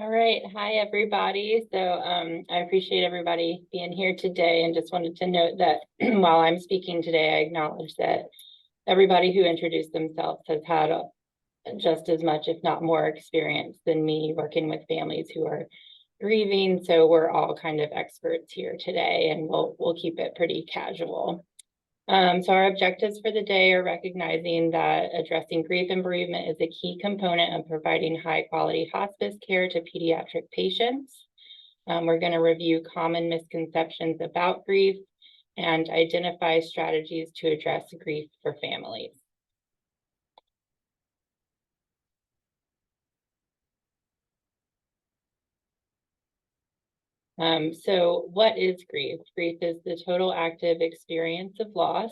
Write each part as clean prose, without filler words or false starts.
All right. Hi, everybody. I appreciate everybody being here today and just wanted to note that while I'm speaking today, I acknowledge that everybody who introduced themselves has had just as much, if not more, experience than me working with families who are grieving. So we're all kind of experts here today, and we'll keep it pretty casual. So our objectives for the day are recognizing that addressing grief and bereavement is a key component of providing high quality hospice care to pediatric patients. We're going to review common misconceptions about grief and identify strategies to address grief for families. So what is grief? Grief is the total active experience of loss.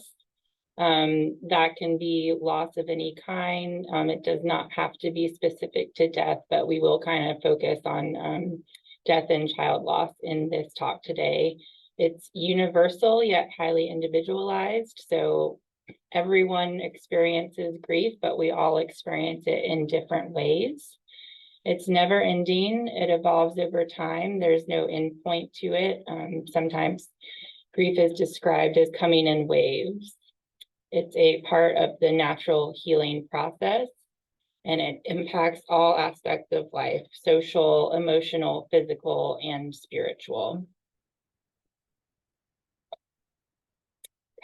That can be loss of any kind. It does not have to be specific to death, but we will kind of focus on death and child loss in this talk today. It's universal yet highly individualized. So everyone experiences grief, but we all experience it in different ways. It's never ending. It evolves over time. There's no end point to it. Sometimes grief is described as coming in waves. It's a part of the natural healing process, and it impacts all aspects of life: social, emotional, physical, and spiritual.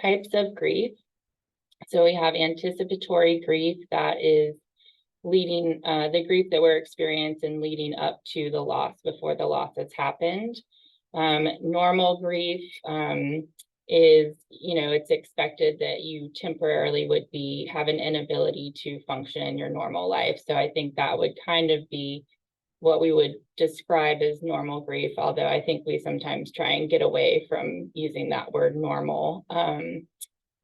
Types of grief. So we have anticipatory grief, that is leading the grief that we're experiencing leading up to the loss, before the loss has happened. Normal grief is, it's expected that you temporarily would have an inability to function in your normal life. So I think that would kind of be what we would describe as normal grief, although I think we sometimes try and get away from using that word normal.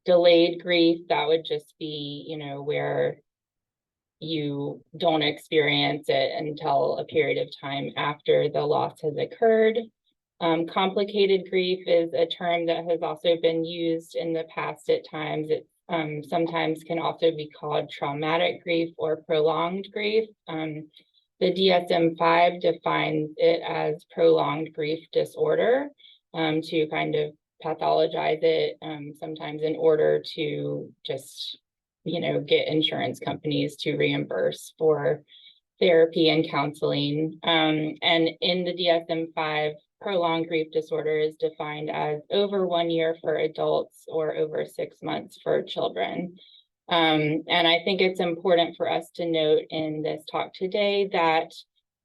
Delayed grief, that would just be, where you don't experience it until a period of time after the loss has occurred. Complicated grief is a term that has also been used in the past at times. It sometimes can also be called traumatic grief or prolonged grief. The DSM-5 defines it as prolonged grief disorder, to kind of pathologize it, sometimes in order to just get insurance companies to reimburse for therapy and counseling. And in the DSM-5, prolonged grief disorder is defined as over 1 year for adults or over 6 months for children. And I think it's important for us to note in this talk today that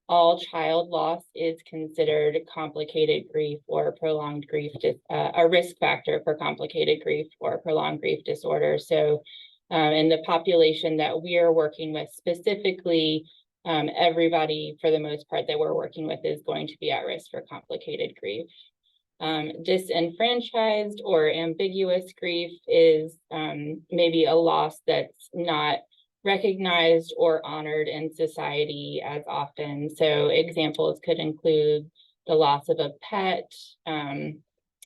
all child loss is considered complicated grief or prolonged grief, a risk factor for complicated grief or prolonged grief disorder. So in the population that we are working with specifically, everybody, for the most part, that we're working with is going to be at risk for complicated grief. Disenfranchised or ambiguous grief is maybe a loss that's not recognized or honored in society as often. So examples could include the loss of a pet,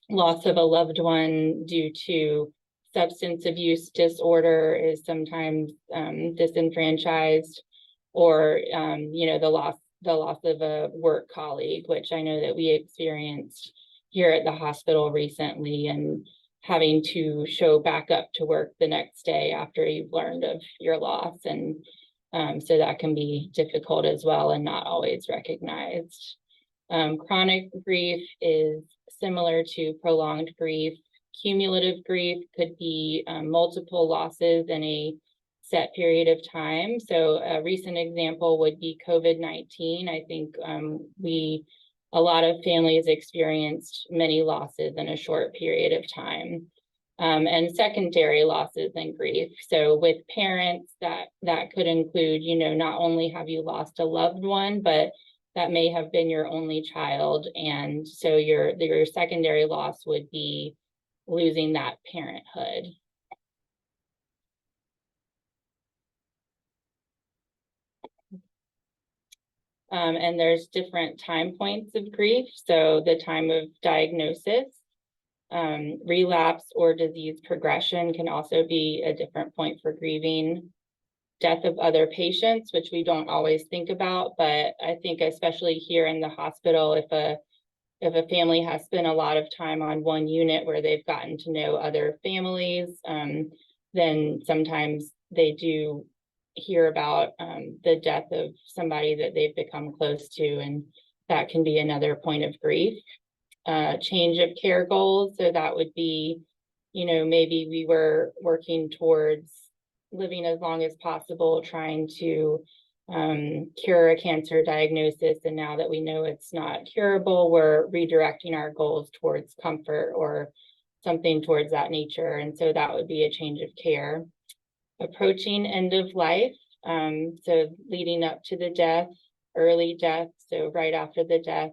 loss of a loved one due to substance abuse disorder is sometimes disenfranchised, or the loss of a work colleague, which I know that we experienced here at the hospital recently, and having to show back up to work the next day after you've learned of your loss. And so that can be difficult as well and not always recognized. Chronic grief is similar to prolonged grief. Cumulative grief could be multiple losses in a set period of time. So a recent example would be COVID-19. I think a lot of families experienced many losses in a short period of time, and secondary losses and grief. So with parents, that could include, not only have you lost a loved one, but that may have been your only child. And so your secondary loss would be losing that parenthood. And there's different time points of grief. So the time of diagnosis, relapse or disease progression can also be a different point for grieving. death of other patients, which we don't always think about, but I think especially here in the hospital, if a family has spent a lot of time on one unit where they've gotten to know other families, then sometimes they do hear about the death of somebody that they've become close to, and that can be another point of grief. Change of care goals, so that would be, maybe we were working towards living as long as possible, trying to cure a cancer diagnosis, and now that we know it's not curable, we're redirecting our goals towards comfort or something towards that nature, and so that would be a change of care. Approaching end of life, so leading up to the death, early death, so right after the death.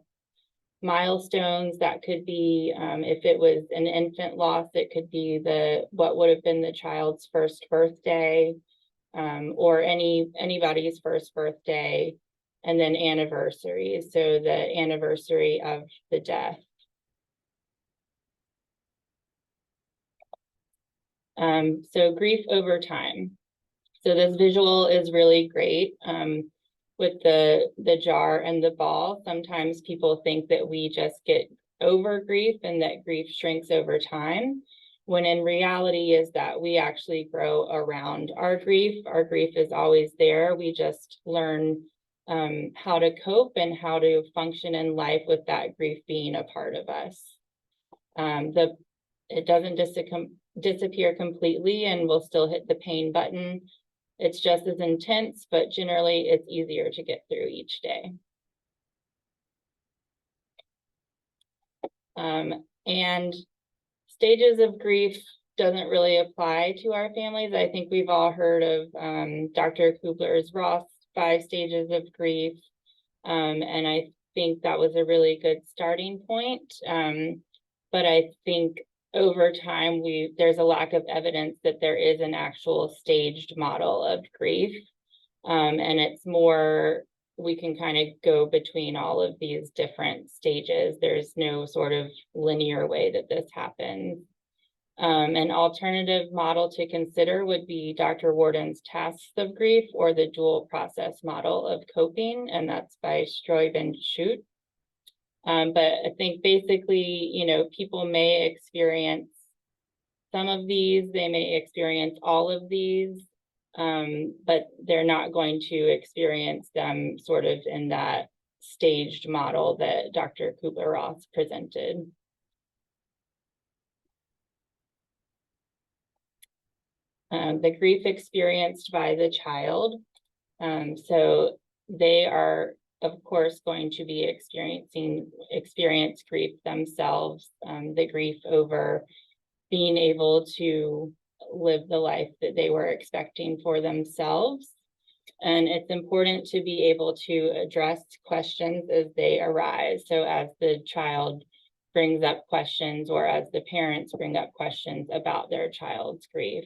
Milestones, that could be, if it was an infant loss, it could be what would have been the child's first birthday, or anybody's first birthday, and then anniversaries, so the anniversary of the death. So grief over time. So this visual is really great. With the jar and the ball, sometimes people think that we just get over grief and that grief shrinks over time, when in reality is that we actually grow around our grief. Our grief is always there. We just learn how to cope and how to function in life with that grief being a part of us. It doesn't disappear completely, and we'll still hit the pain button. It's just as intense, but generally it's easier to get through each day. And stages of grief doesn't really apply to our families. I think we've all heard of Dr. Kubler-Ross 5 stages of grief. And I think that was a really good starting point. But I think over time, there's a lack of evidence that there is an actual staged model of grief. And it's more, we can kind of go between all of these different stages. There's no sort of linear way that this happens. An alternative model to consider would be Dr. Worden's tasks of grief, or the dual process model of coping, and that's by Stroib and Schutt. But I think basically, people may experience some of these, they may experience all of these, but they're not going to experience them sort of in that staged model that Dr. Kubler-Ross presented. The grief experienced by the child. So they are, of course, going to be experience grief themselves, the grief over being able to live the life that they were expecting for themselves. And it's important to be able to address questions as they arise. So as the child brings up questions, or as the parents bring up questions about their child's grief.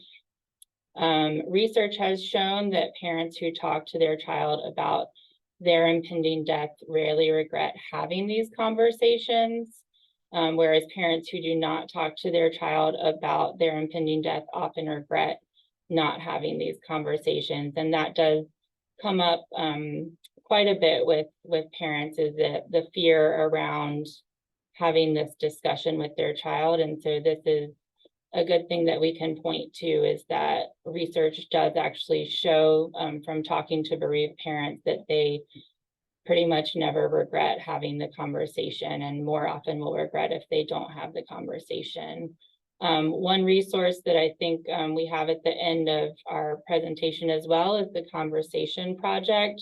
Research has shown that parents who talk to their child about their impending death rarely regret having these conversations, whereas parents who do not talk to their child about their impending death often regret not having these conversations. And that does come up quite a bit with parents, is that the fear around having this discussion with their child. And so this is a good thing that we can point to, is that research does actually show from talking to bereaved parents that they pretty much never regret having the conversation, and more often will regret if they don't have the conversation. One resource that I think we have at the end of our presentation as well is the Conversation Project.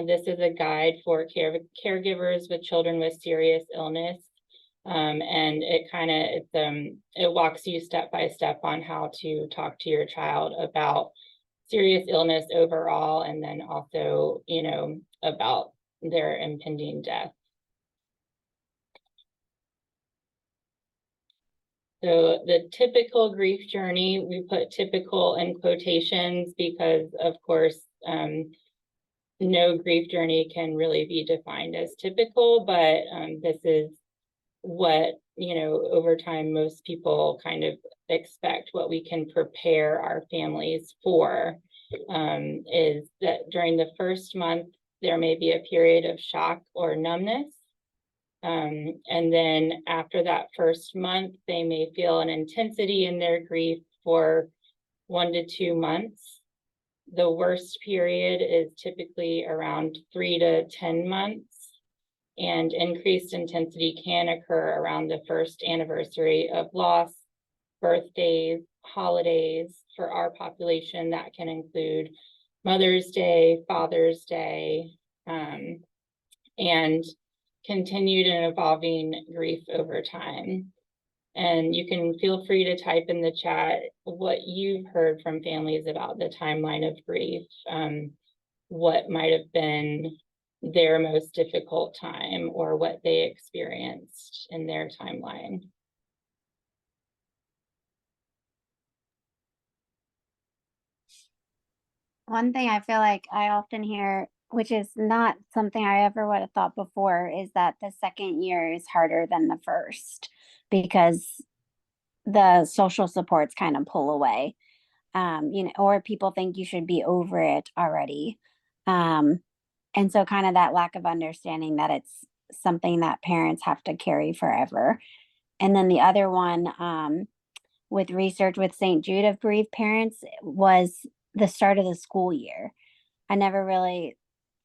This is a guide for caregivers with children with serious illness. And it walks you step by step on how to talk to your child about serious illness overall, and then also, about their impending death. So the typical grief journey, we put typical in quotations because, of course, no grief journey can really be defined as typical, but this is what, over time, most people kind of expect, what we can prepare our families for. is that during the first month, there may be a period of shock or numbness. And then after that first month, they may feel an intensity in their grief for 1 to 2 months. The worst period is typically around 3 to 10 months, and increased intensity can occur around the first anniversary of loss, birthdays, holidays. For our population, that can include Mother's Day, Father's Day, and continued and evolving grief over time. And you can feel free to type in the chat what you've heard from families about the timeline of grief, what might have been their most difficult time or what they experienced in their timeline. One thing I feel like I often hear, which is not something I ever would have thought before, is that the second year is harder than the first because the social supports kind of pull away. Or people think you should be over it already. And so kind of that lack of understanding that it's something that parents have to carry forever. And then the other one, with research with St. Jude of bereaved parents was the start of the school year. I never really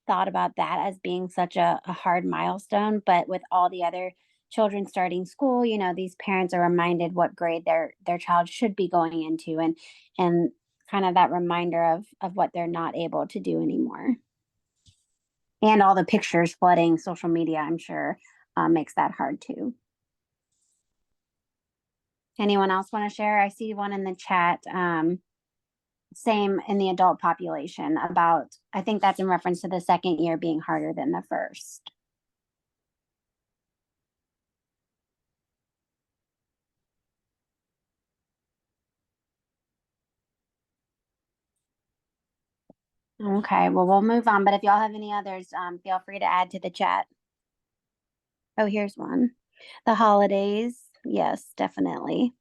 thought about that as being such a hard milestone, but with all the other children starting school, these parents are reminded what grade their child should be going into, and kind of that reminder of what they're not able to do anymore. And all the pictures flooding social media, I'm sure, makes that hard too. Anyone else want to share? I see one in the chat. Same in the adult population about, I think that's in reference to the second year being harder than the first. Okay, well, we'll move on, but if y'all have any others, feel free to add to the chat. Oh, here's one. The holidays. Yes, definitely.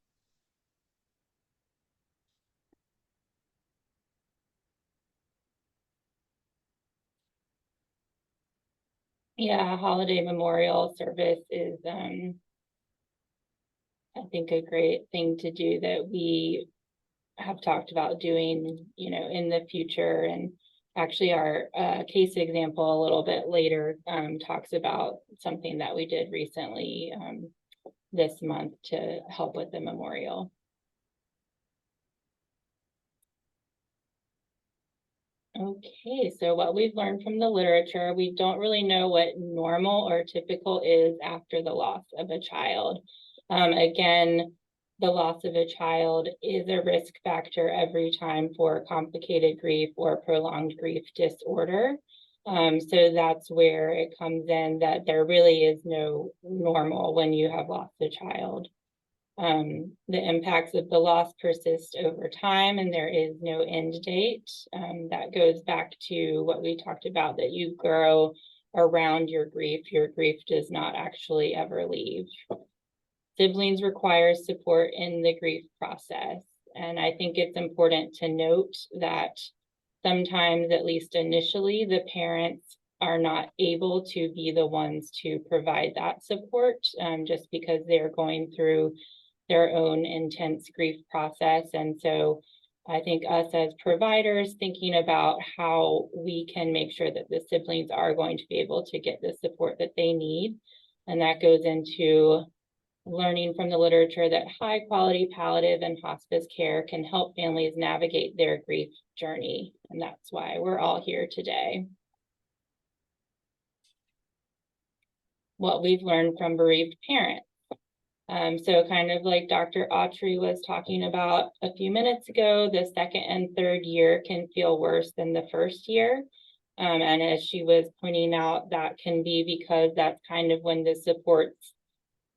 Yeah, holiday memorial service is, I think, a great thing to do that we have talked about doing, in the future. And actually our case example a little bit later talks about something that we did recently this month to help with the memorial. Okay, so what we've learned from the literature, we don't really know what normal or typical is after the loss of a child. Again, the loss of a child is a risk factor every time for complicated grief or prolonged grief disorder. So that's where it comes in that there really is no normal when you have lost a child. The impacts of the loss persist over time, and there is no end date. That goes back to what we talked about, that you grow around your grief. Your grief does not actually ever leave. Siblings require support in the grief process. And I think it's important to note that sometimes, at least initially, the parents are not able to be the ones to provide that support just because they're going through their own intense grief process. And so I think us as providers thinking about how we can make sure that the siblings are going to be able to get the support that they need. And that goes into learning from the literature that high quality palliative and hospice care can help families navigate their grief journey. And that's why we're all here today. What we've learned from bereaved parents. So kind of like Dr. Autry was talking about a few minutes ago, the second and third year can feel worse than the first year. And as she was pointing out, that can be because that's kind of when the supports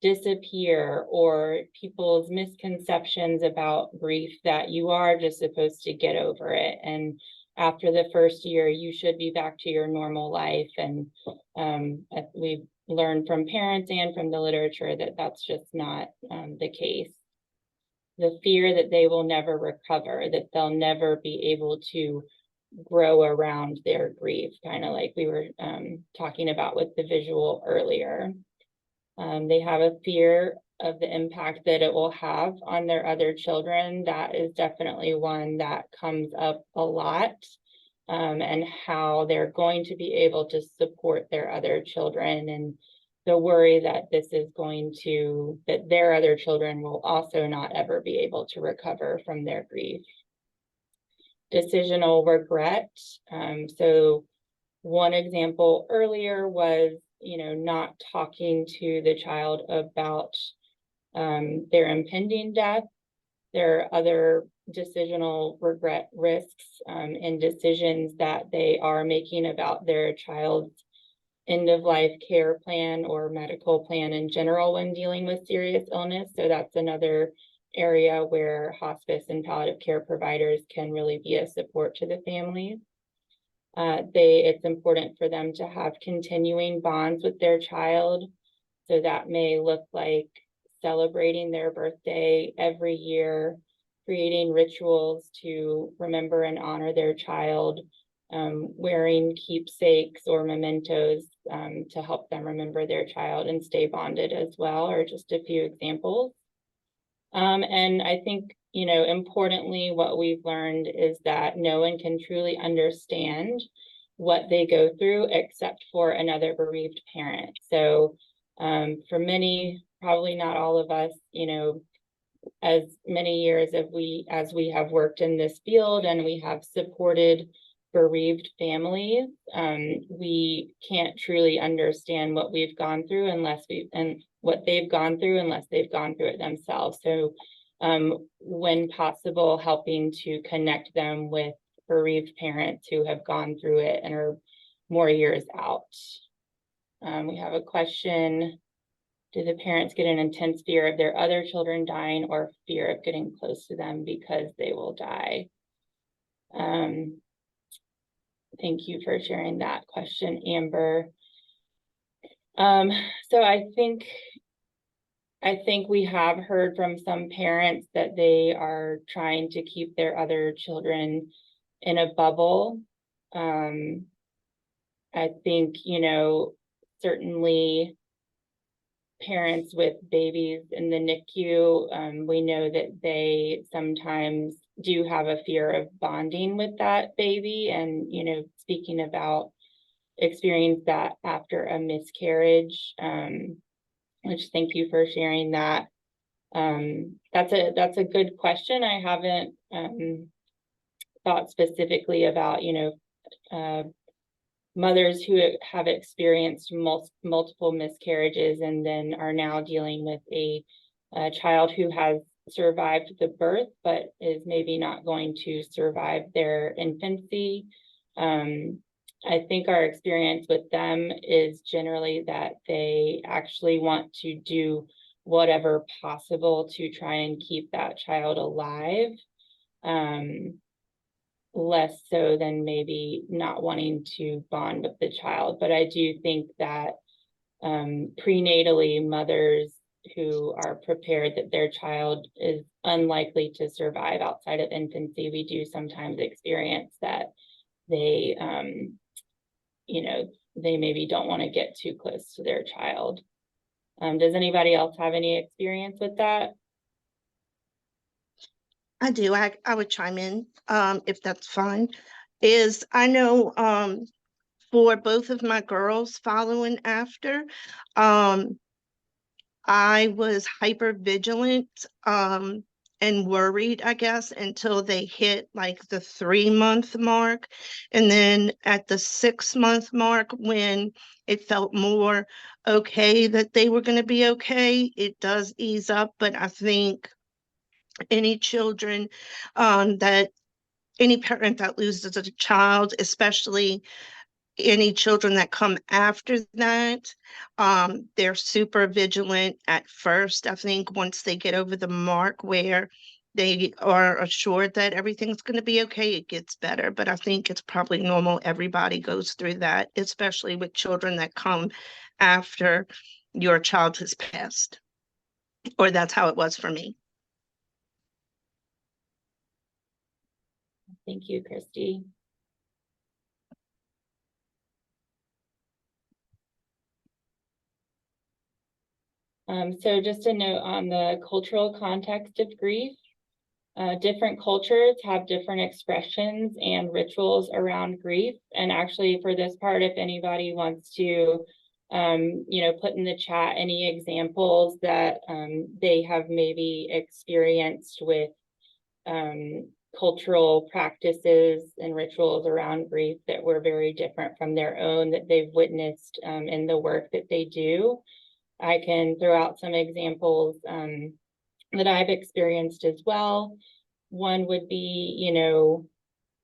disappear, or people's misconceptions about grief that you are just supposed to get over it. And after the first year, you should be back to your normal life. And we've learned from parents and from the literature that that's just not the case. the fear that they will never recover, that they'll never be able to grow around their grief, kind of like we were talking about with the visual earlier. They have a fear of the impact that it will have on their other children. That is definitely one that comes up a lot, and how they're going to be able to support their other children, and the worry that that their other children will also not ever be able to recover from their grief. Decisional regret. So one example earlier was, not talking to the child about their impending death. There are other decisional regret risks in decisions that they are making about their child's end of life care plan or medical plan in general when dealing with serious illness. So that's another area where hospice and palliative care providers can really be a support to the families. It's important for them to have continuing bonds with their child. So that may look like celebrating their birthday every year, creating rituals to remember and honor their child, wearing keepsakes or mementos to help them remember their child and stay bonded as well, are just a few examples. And I think, importantly, what we've learned is that no one can truly understand what they go through except for another bereaved parent. So for many, probably not all of us, as many years as we have worked in this field and we have supported bereaved families, we can't truly understand what we've gone through and what they've gone through unless they've gone through it themselves. So when possible, helping to connect them with bereaved parents who have gone through it and are more years out. We have a question. Do the parents get an intense fear of their other children dying or fear of getting close to them because they will die? Thank you for sharing that question, Amber. So I think we have heard from some parents that they are trying to keep their other children in a bubble. I think, certainly parents with babies in the NICU, we know that they sometimes do have a fear of bonding with that baby, and speaking about experience that after a miscarriage, which thank you for sharing that. That's a good question. I haven't thought specifically about mothers who have experienced multiple miscarriages and then are now dealing with a child who has survived the birth but is maybe not going to survive their infancy. I think our experience with them is generally that they actually want to do whatever possible to try and keep that child alive. Less so than maybe not wanting to bond with the child. But I do think that prenatally, mothers who are prepared that their child is unlikely to survive outside of infancy, we do sometimes experience that they, they maybe don't want to get too close to their child. Does anybody else have any experience with that? I do. I would chime in if that's fine. I know for both of my girls following after, I was hyper vigilant and worried, I guess, until they hit like the 3-month mark. And then at the 6-month mark, when it felt more okay that they were going to be okay, it does ease up. But I think any children any parent that loses a child, especially any children that come after that, they're super vigilant at first. I think once they get over the mark where they are assured that everything's going to be okay, it gets better. But I think it's probably normal. Everybody goes through that, especially with children that come after your child has passed. Or that's how it was for me. Thank you, Christy. So just a note on the cultural context of grief. Different cultures have different expressions and rituals around grief. And actually for this part, if anybody wants to, put in the chat any examples that they have maybe experienced with cultural practices and rituals around grief that were very different from their own that they've witnessed in the work that they do. I can throw out some examples that I've experienced as well. One would be,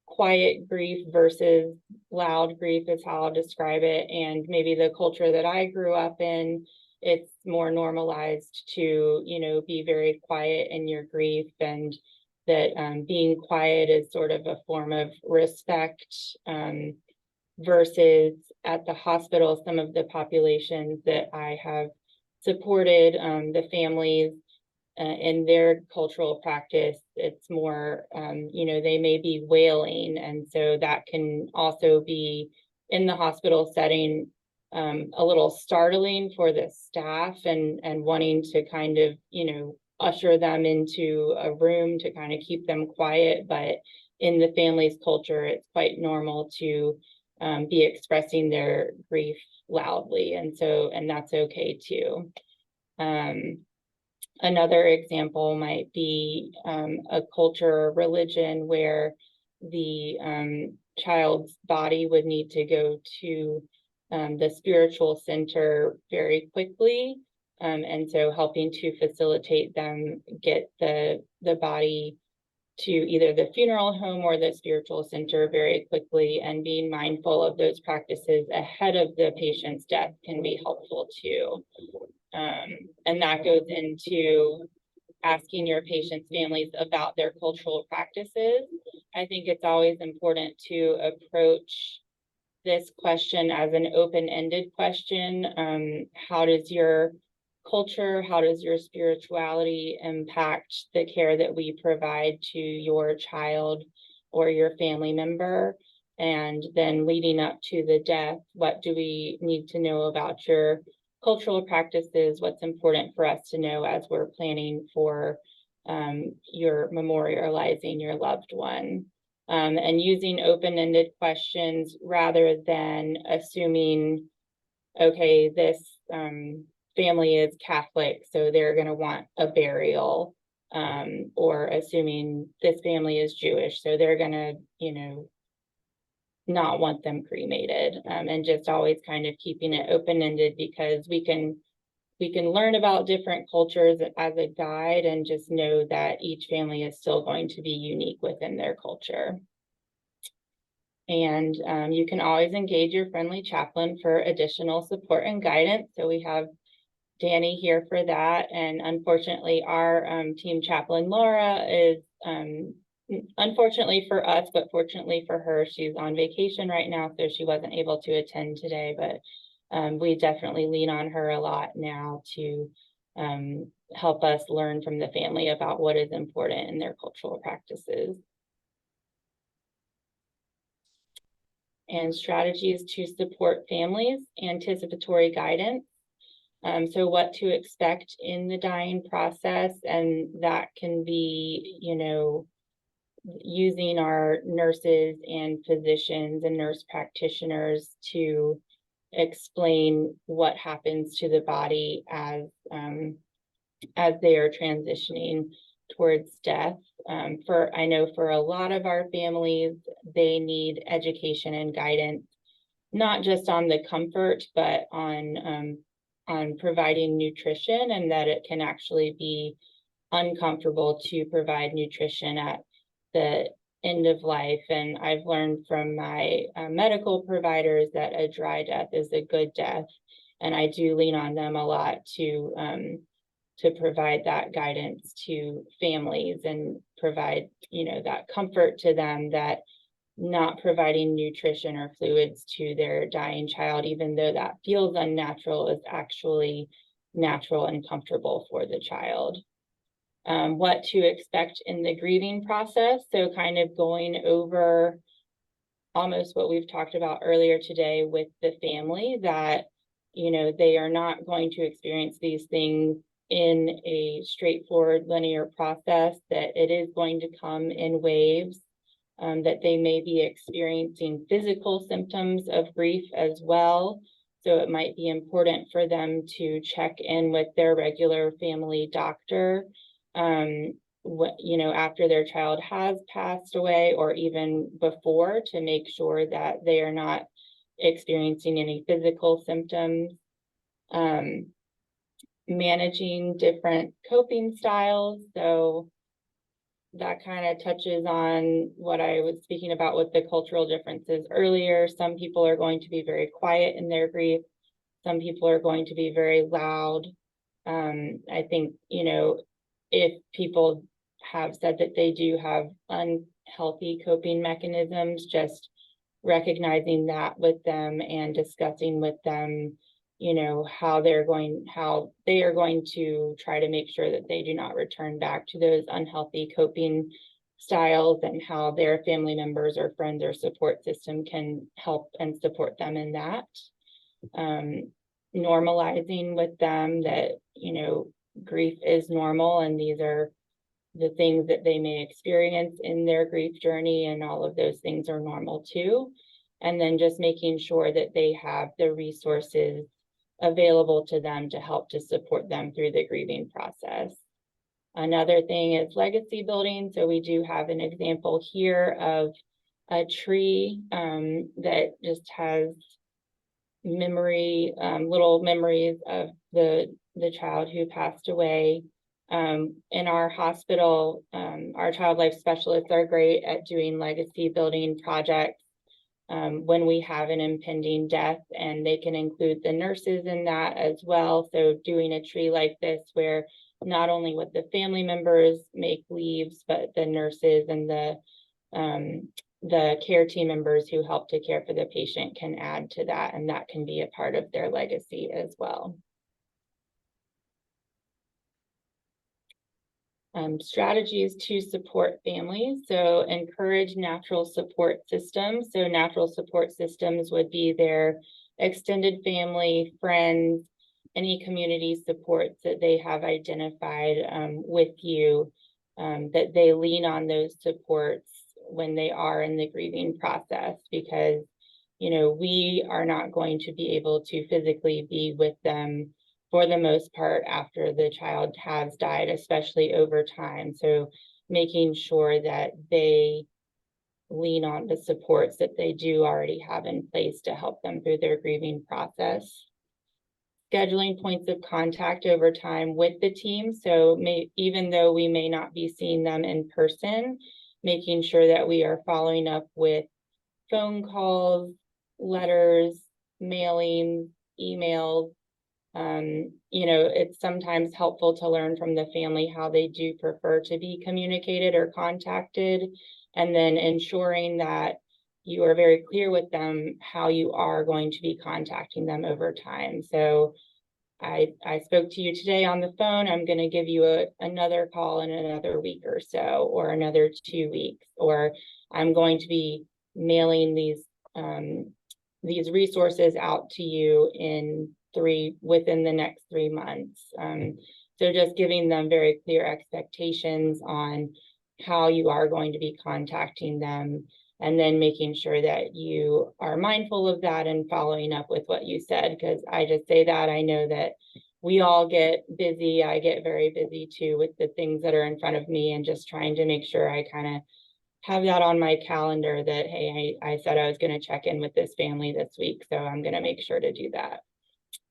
quiet grief versus loud grief is how I'll describe it. And maybe the culture that I grew up in, it's more normalized to, be very quiet in your grief, and that being quiet is sort of a form of respect, versus at the hospital, some of the populations that I have supported, the families in their cultural practice, it's more, they may be wailing. And so that can also be in the hospital setting, a little startling for the staff, and wanting to kind of, usher them into a room to kind of keep them quiet. But in the family's culture, it's quite normal to be expressing their grief loudly. And that's okay too. Another example might be a culture or religion where the child's body would need to go to the spiritual center very quickly. And so helping to facilitate them get the body to either the funeral home or the spiritual center very quickly, and being mindful of those practices ahead of the patient's death can be helpful too. And that goes into asking your patients' families about their cultural practices. I think it's always important to approach this question as an open-ended question. How does your culture, how does your spirituality impact the care that we provide to your child or your family member? And then leading up to the death, what do we need to know about your cultural practices? What's important for us to know as we're planning for your memorializing your loved one? And using open-ended questions rather than assuming, okay, this family is Catholic, so they're going to want a burial, or assuming this family is Jewish, so they're going to, not want them cremated, and just always kind of keeping it open-ended, because we can learn about different cultures as a guide, and just know that each family is still going to be unique within their culture. And you can always engage your friendly chaplain for additional support and guidance. So we have Danny here for that. And unfortunately, our team chaplain, Laura, is unfortunately for us, but fortunately for her, she's on vacation right now, so she wasn't able to attend today. But we definitely lean on her a lot now to help us learn from the family about what is important in their cultural practices. And strategies to support families, anticipatory guidance. So what to expect in the dying process, and that can be, using our nurses and physicians and nurse practitioners to explain what happens to the body as they are transitioning towards death. I know for a lot of our families, they need education and guidance, not just on the comfort, but on providing nutrition, and that it can actually be uncomfortable to provide nutrition at the end of life. And I've learned from my medical providers that a dry death is a good death, and I do lean on them a lot to provide that guidance to families and provide, that comfort to them that not providing nutrition or fluids to their dying child, even though that feels unnatural, is actually natural and comfortable for the child. what to expect in the grieving process. So kind of going over almost what we've talked about earlier today with the family, that, you know, they are not going to experience these things in a straightforward linear process, that it is going to come in waves, that they may be experiencing physical symptoms of grief as well. So it might be important for them to check in with their regular family doctor, you know, after their child has passed away or even before, to make sure that they are not experiencing any physical symptoms. Managing different coping styles. So that kind of touches on what I was speaking about with the cultural differences earlier. Some people are going to be very quiet in their grief. Some people are going to be very loud. I think, you know, if people have said that they do have unhealthy coping mechanisms, just recognizing that with them and discussing with them, you know, how they are going to try to make sure that they do not return back to those unhealthy coping styles, and how their family members or friends or support system can help and support them in that. Normalizing with them that, you know, grief is normal, and these are the things that they may experience in their grief journey, and all of those things are normal too. And then just making sure that they have the resources available to them to help to support them through the grieving process. Another thing is legacy building. So we do have an example here of a tree that just has little memories of the child who passed away. In our hospital, our child life specialists are great at doing legacy building projects when we have an impending death, and they can include the nurses in that as well. So doing a tree like this, where not only would the family members make leaves, but the nurses and the care team members who help to care for the patient can add to that, and that can be a part of their legacy as well. Strategies to support families. So encourage natural support systems. So natural support systems would be their extended family, friends, any community supports that they have identified with you, that they lean on those supports when they are in the grieving process, because, you know, we are not going to be able to physically be with them for the most part after the child has died, especially over time. So making sure that they lean on the supports that they do already have in place to help them through their grieving process. Scheduling points of contact over time with the team. So even though we may not be seeing them in person, making sure that we are following up with phone calls, letters, mailings, emails. You know, it's sometimes helpful to learn from the family how they do prefer to be communicated or contacted, and then ensuring that you are very clear with them how you are going to be contacting them over time. So I spoke to you today on the phone. I'm going to give you another call in another week or so, or another 2 weeks, or I'm going to be mailing these resources out to you within the next 3 months. So just giving them very clear expectations on how you are going to be contacting them, and then making sure that you are mindful of that and following up with what you said, because I just say that, I know that we all get busy. I get very busy too with the things that are in front of me, and just trying to make sure I kind of have that on my calendar that, hey, I said I was going to check in with this family this week, so I'm going to make sure to do that.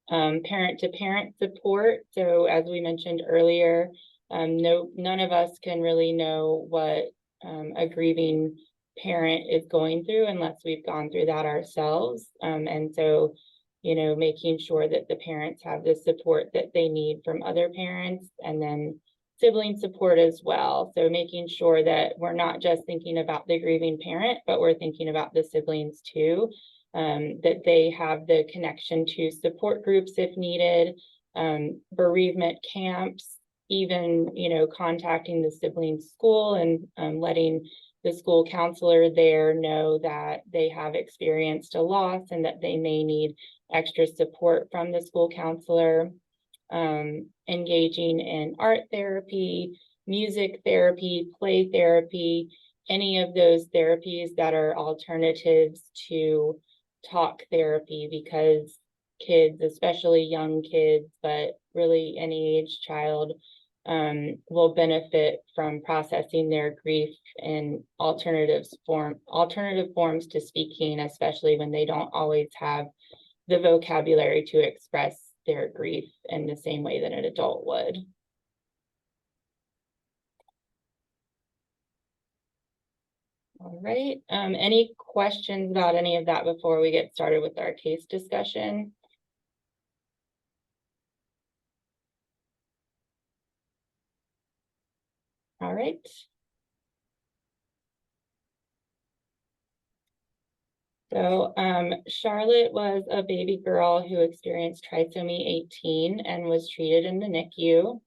Parent-to-parent support. So as we mentioned earlier, none of us can really know what a grieving parent is going through unless we've gone through that ourselves. And so, you know, making sure that the parents have the support that they need from other parents, and then sibling support as well. So making sure that we're not just thinking about the grieving parent, but we're thinking about the siblings too. That they have the connection to support groups if needed, bereavement camps, even, contacting the sibling school and letting the school counselor there know that they have experienced a loss and that they may need extra support from the school counselor. Engaging in art therapy, music therapy, play therapy, any of those therapies that are alternatives to talk therapy, because kids, especially young kids, but really any age child, will benefit from processing their grief in alternative forms to speaking, especially when they don't always have the vocabulary to express their grief in the same way that an adult would. All right, any questions about any of that before we get started with our case discussion? All right. So Charlotte was a baby girl who experienced trisomy 18 and was treated in the NICU.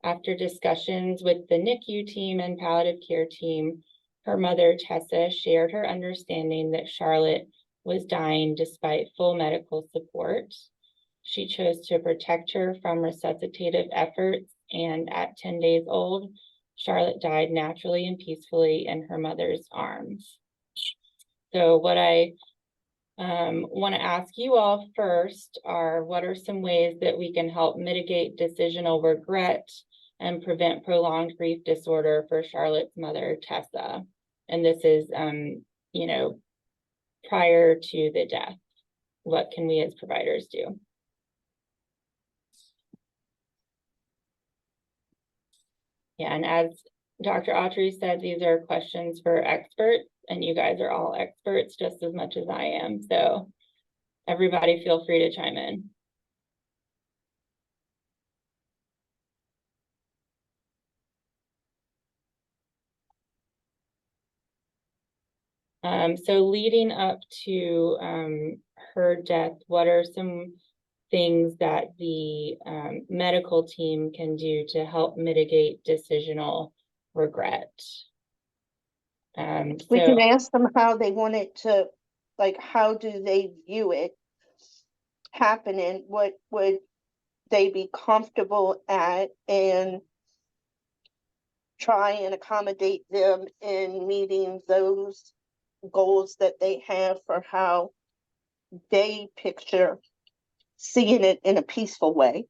After discussions with the NICU team and palliative care team, her mother, Tessa, shared her understanding that Charlotte was dying despite full medical support. She chose to protect her from resuscitative efforts, and at 10 days old, Charlotte died naturally and peacefully in her mother's arms. So what I want to ask you all first are, what are some ways that we can help mitigate decisional regret and prevent prolonged grief disorder for Charlotte's mother, Tessa? And this is, prior to the death. What can we as providers do? Yeah, and as Dr. Autry said, these are questions for experts, and you guys are all experts just as much as I am. So everybody feel free to chime in. So leading up to her death, what are some things that the medical team can do to help mitigate decisional regret? We can ask them how they want it to, like, how do they view it happening? What would they be comfortable at, and try and accommodate them in meeting those goals that they have for how they picture seeing it in a peaceful way.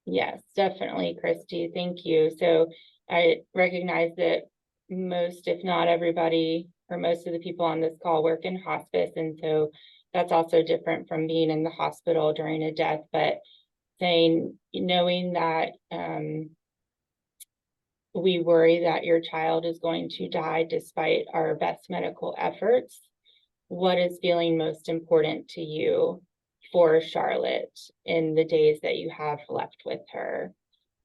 Yes, definitely, Christy. Thank you. So I recognize that most, if not everybody, or most of the people on this call work in hospice. And so that's also different from being in the hospital during a death, but knowing that we worry that your child is going to die despite our best medical efforts. What is feeling most important to you for Charlotte in the days that you have left with her?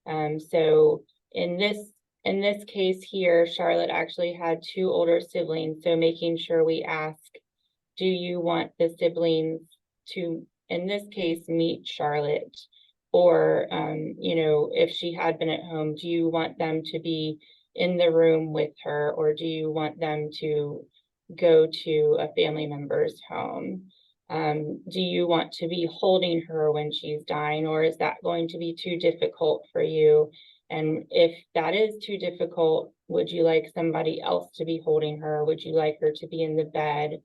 So in this case here, Charlotte actually had two older siblings. So making sure we ask, do you want the siblings to, in this case, meet Charlotte? Or, if she had been at home, do you want them to be in the room with her, or do you want them to go to a family member's home? Do you want to be holding her when she's dying, or is that going to be too difficult for you? And if that is too difficult, would you like somebody else to be holding her? Would you like her to be in the bed?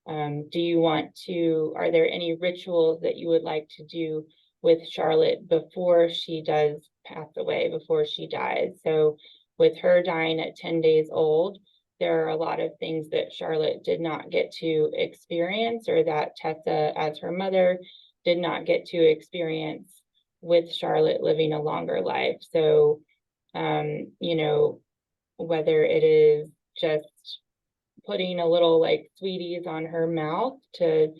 Are there any rituals that you would like to do with Charlotte before she does pass away, before she dies? So with her dying at 10 days old, there are a lot of things that Charlotte did not get to experience, or that Tessa, as her mother, did not get to experience with Charlotte living a longer life. So, whether it is just putting a little like sweeties on her mouth to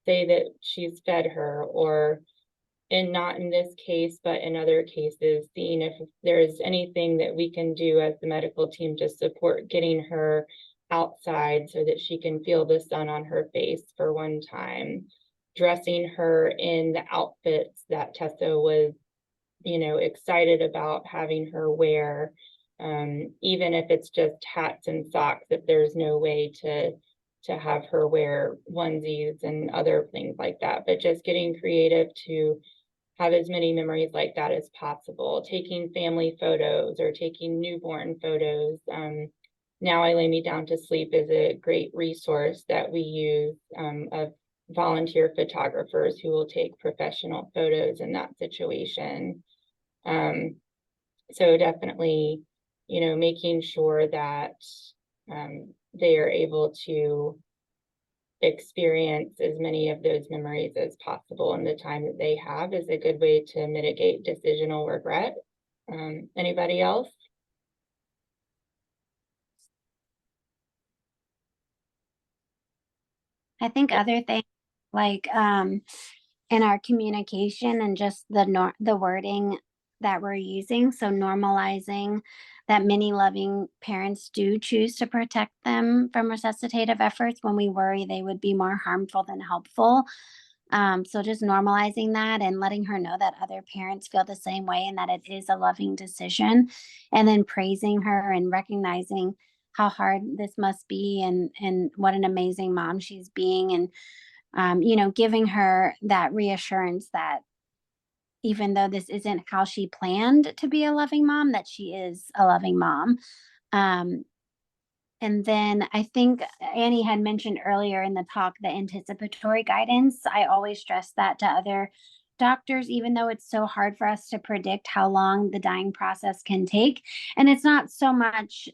say that she's fed her, or not in this case, but in other cases, seeing if there's anything that we can do as the medical team to support getting her outside so that she can feel the sun on her face for one time, dressing her in the outfits that Tessa was excited about having her wear, even if it's just hats and socks, if there's no way to have her wear onesies and other things like that, but just getting creative to have as many memories like that as possible, taking family photos or taking newborn photos. Now I Lay Me Down to Sleep is a great resource that we use, of volunteer photographers who will take professional photos in that situation. So definitely, making sure that they are able to experience as many of those memories as possible in the time that they have is a good way to mitigate decisional regret. Anybody else? I think other things like in our communication and just the wording that we're using, so normalizing that many loving parents do choose to protect them from resuscitative efforts when we worry they would be more harmful than helpful. So just normalizing that and letting her know that other parents feel the same way and that it is a loving decision, and then praising her and recognizing how hard this must be and what an amazing mom she's being, and giving her that reassurance that even though this isn't how she planned to be a loving mom, that she is a loving mom. Um, and then I think Annie had mentioned earlier in the talk the anticipatory guidance. I always stress that to other doctors, even though it's so hard for us to predict how long the dying process can take. And it's not so much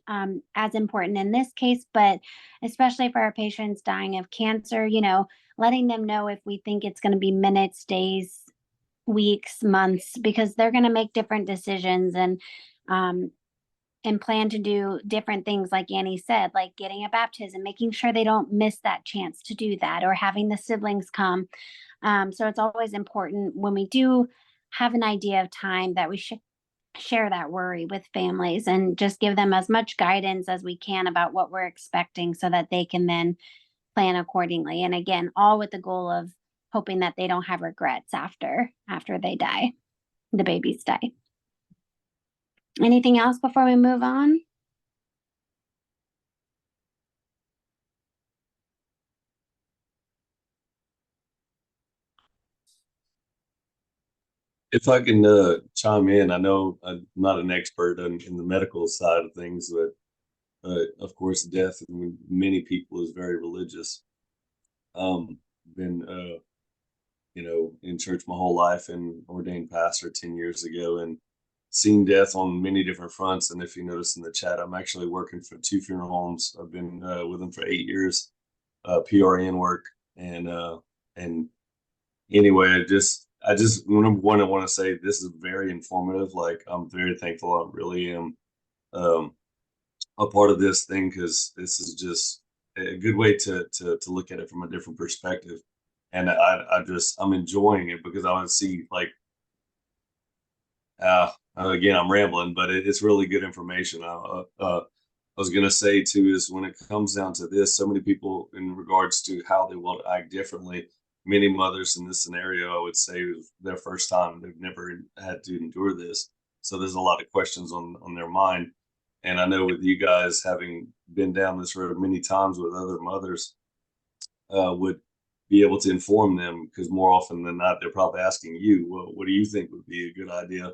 as important in this case, but especially for our patients dying of cancer, letting them know if we think it's going to be minutes, days, weeks, months, because they're going to make different decisions um, and plan to do different things, like Annie said, like getting a baptism, making sure they don't miss that chance to do that, or having the siblings come. So it's always important when we do have an idea of time that we should share that worry with families and just give them as much guidance as we can about what we're expecting so that they can then plan accordingly. And again, all with the goal of hoping that they don't have regrets after they die, the babies die. Anything else before we move on? If I can chime in, I know I'm not an expert in the medical side of things, but of course, death in many people is very religious. Been in church my whole life and ordained pastor 10 years ago, and seen death on many different fronts. And if you notice in the chat, I'm actually working for 2 funeral homes. I've been with them for 8 years, PRN work, and anyway, I just number one, I want to say this is very informative. Like, I'm very thankful. I really am a part of this thing, because this is just a good way to look at it from a different perspective. And I'm enjoying it, because I want to see, like, again, I'm rambling, but it's really good information. I was going to say too, is when it comes down to this, so many people in regards to how they will act differently, many mothers in this scenario, I would say, it was their first time. They've never had to endure this. So there's a lot of questions on their mind. And I know with you guys having been down this road many times with other mothers, would be able to inform them, because more often than not, they're probably asking you, well, what do you think would be a good idea?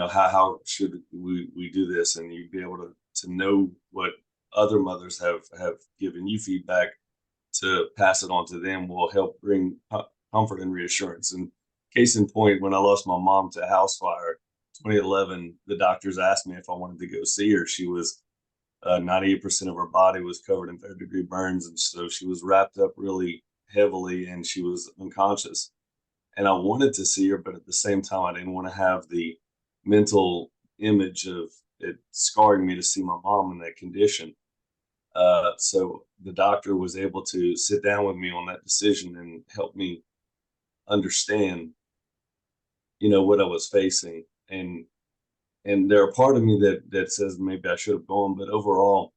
How should we do this? And you'd be able to know what other mothers have given you feedback, to pass it on to them, will help bring comfort and reassurance. And case in point, when I lost my mom to a house fire, 2011, the doctors asked me if I wanted to go see her. She was 98% of her body was covered in third-degree burns, and so she was wrapped up really heavily, and she was unconscious. And I wanted to see her, but at the same time, I didn't want to have the mental image of it scarring me to see my mom in that condition. So the doctor was able to sit down with me on that decision and help me understand, what I was facing. And there are part of me that says maybe I should have gone, but overall,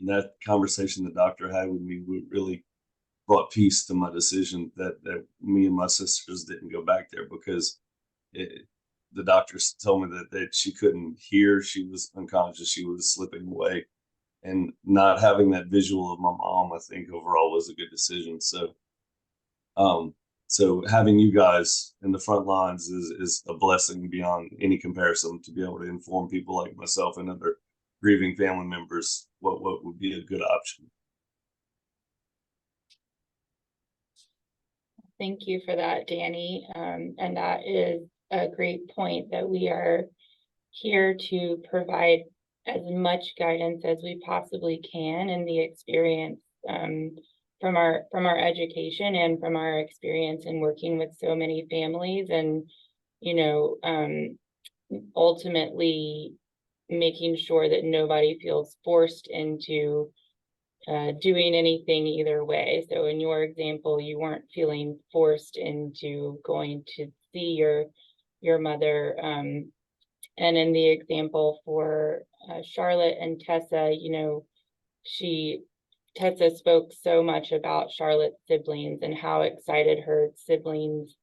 that conversation the doctor had with me really brought peace to my decision, that me and my sisters didn't go back there, because the doctors told me that she couldn't hear. She was unconscious. She was slipping away. And not having that visual of my mom, I think overall was a good decision. So having you guys in the front lines is a blessing beyond any comparison, to be able to inform people like myself and other grieving family members what would be a good option. Thank you for that, Danny. And that is a great point, that we are here to provide as much guidance as we possibly can in the experience from our education and from our experience in working with so many families, and ultimately making sure that nobody feels forced into doing anything either way. So in your example, you weren't feeling forced into going to see your mother. And in the example for Charlotte and Tessa, Tessa spoke so much about Charlotte's siblings and how excited her siblings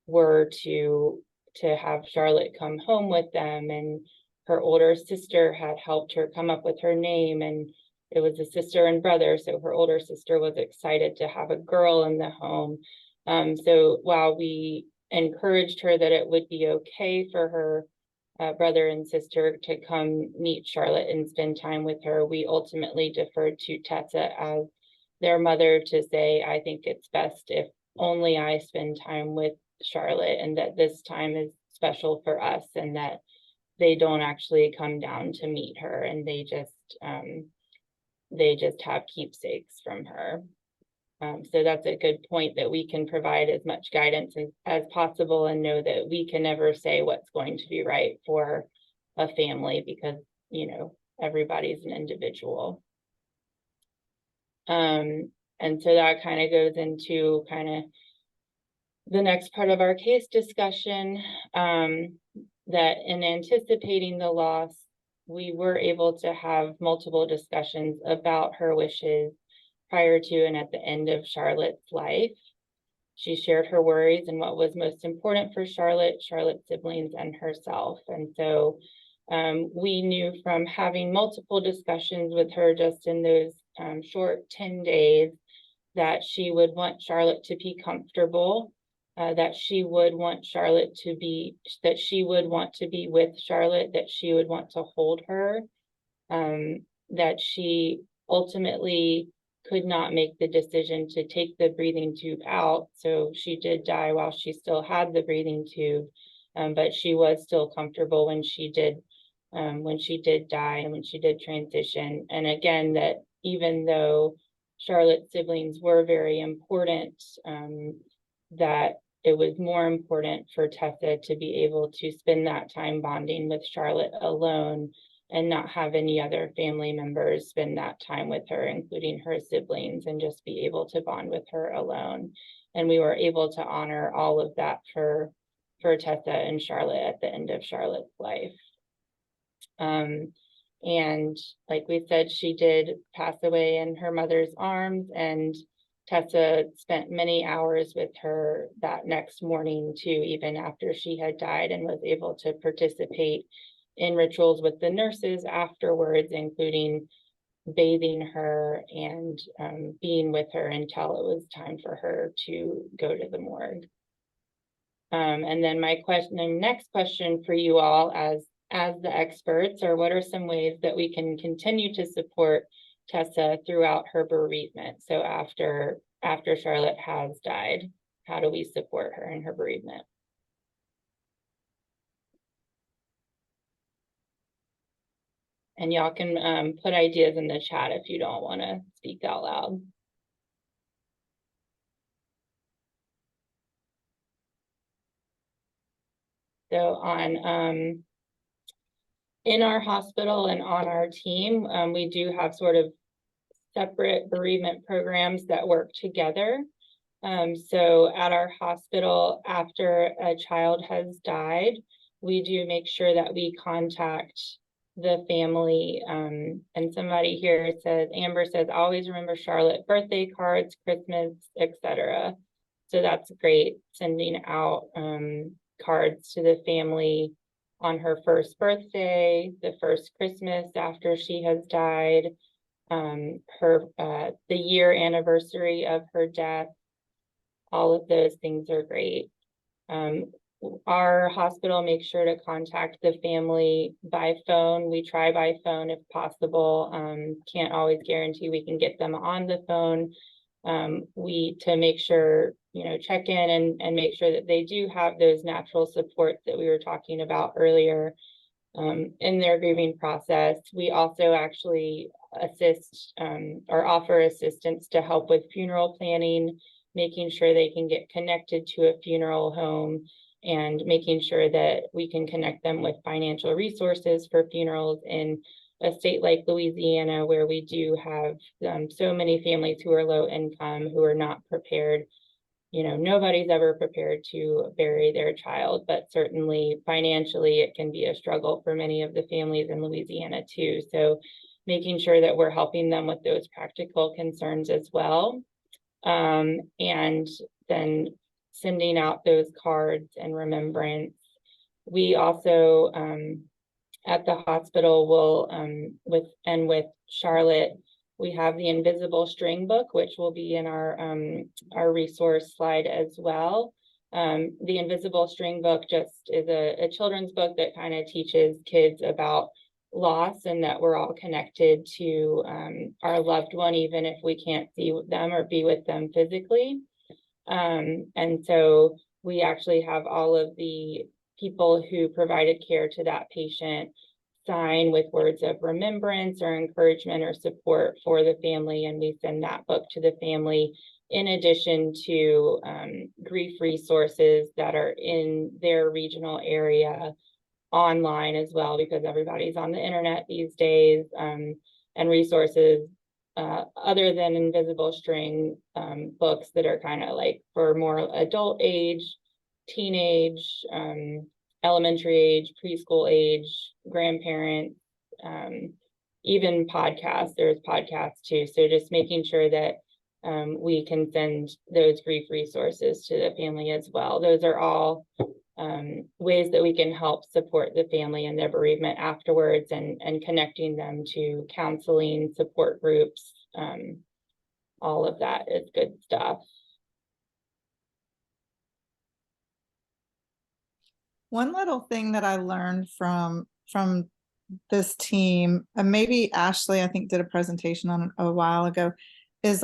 were to have Charlotte come home with them. And her older sister had helped her come up with her name, and it was a sister and brother. So her older sister was excited to have a girl in the home. So while we encouraged her that it would be okay for her brother and sister to come meet Charlotte and spend time with her, we ultimately deferred to Tessa as their mother to say, I think it's best if only I spend time with Charlotte, and that this time is special for us, and that they don't actually come down to meet her, and they just have keepsakes from her. So that's a good point, that we can provide as much guidance as possible, and know that we can never say what's going to be right for a family, because everybody's an individual. And so that kind of goes into the next part of our case discussion, that in anticipating the loss, we were able to have multiple discussions about her wishes prior to and at the end of Charlotte's life. She shared her worries and what was most important for Charlotte, Charlotte's siblings, and herself. And so we knew from having multiple discussions with her just in those short 10 days that she would want Charlotte to be comfortable, that she would want Charlotte to be, that she would want to be with Charlotte, that she would want to hold her, that she ultimately could not make the decision to take the breathing tube out. So she did die while she still had the breathing tube, but she was still comfortable when she did die and when she did transition. And again, that even though Charlotte's siblings were very important, that it was more important for Tessa to be able to spend that time bonding with Charlotte alone, and not have any other family members spend that time with her, including her siblings, and just be able to bond with her alone. And we were able to honor all of that for Tessa and Charlotte at the end of Charlotte's life. And like we said, she did pass away in her mother's arms, and Tessa spent many hours with her that next morning too, even after she had died, and was able to participate in rituals with the nurses afterwards, including bathing her and being with her until it was time for her to go to the morgue. And then my next question for you all as the experts are, what are some ways that we can continue to support Tessa throughout her bereavement? So after Charlotte has died, how do we support her in her bereavement? And y'all can put ideas in the chat if you don't want to speak out loud. So on in our hospital and on our team, we do have sort of separate bereavement programs that work together. So at our hospital, after a child has died, we do make sure that we contact the family. And somebody here says, Amber says, always remember Charlotte, birthday cards, Christmas, etc. So that's great, sending out cards to the family on her first birthday, the first Christmas after she has died, the year anniversary of her death. All of those things are great. Our hospital makes sure to contact the family by phone. We try by phone if possible. Can't always guarantee we can get them on the phone. To make sure, check in and make sure that they do have those natural supports that we were talking about earlier in their grieving process. We also actually assist or offer assistance to help with funeral planning, making sure they can get connected to a funeral home, and making sure that we can connect them with financial resources for funerals in a state like Louisiana, where we do have so many families who are low income, who are not prepared. Nobody's ever prepared to bury their child, but certainly financially it can be a struggle for many of the families in Louisiana too. So making sure that we're helping them with those practical concerns as well. And then sending out those cards and remembrance. We also at the hospital will with Charlotte, we have the Invisible String book, which will be in our resource slide as well. The Invisible String book just is a children's book that kind of teaches kids about loss, and that we're all connected to our loved one, even if we can't see them or be with them physically. And so we actually have all of the people who provided care to that patient sign with words of remembrance or encouragement or support for the family, and we send that book to the family, in addition to grief resources that are in their regional area online as well, because everybody's on the internet these days, and resources other than Invisible String books that are kind of like for more adult age, teenage, elementary age, preschool age, grandparents, even podcasts. There's podcasts too. So just making sure that we can send those grief resources to the family as well. Those are all ways that we can help support the family and their bereavement afterwards, and connecting them to counseling, support groups. All of that is good stuff. One little thing that I learned from this team, and maybe Ashley, I think, did a presentation on it a while ago, is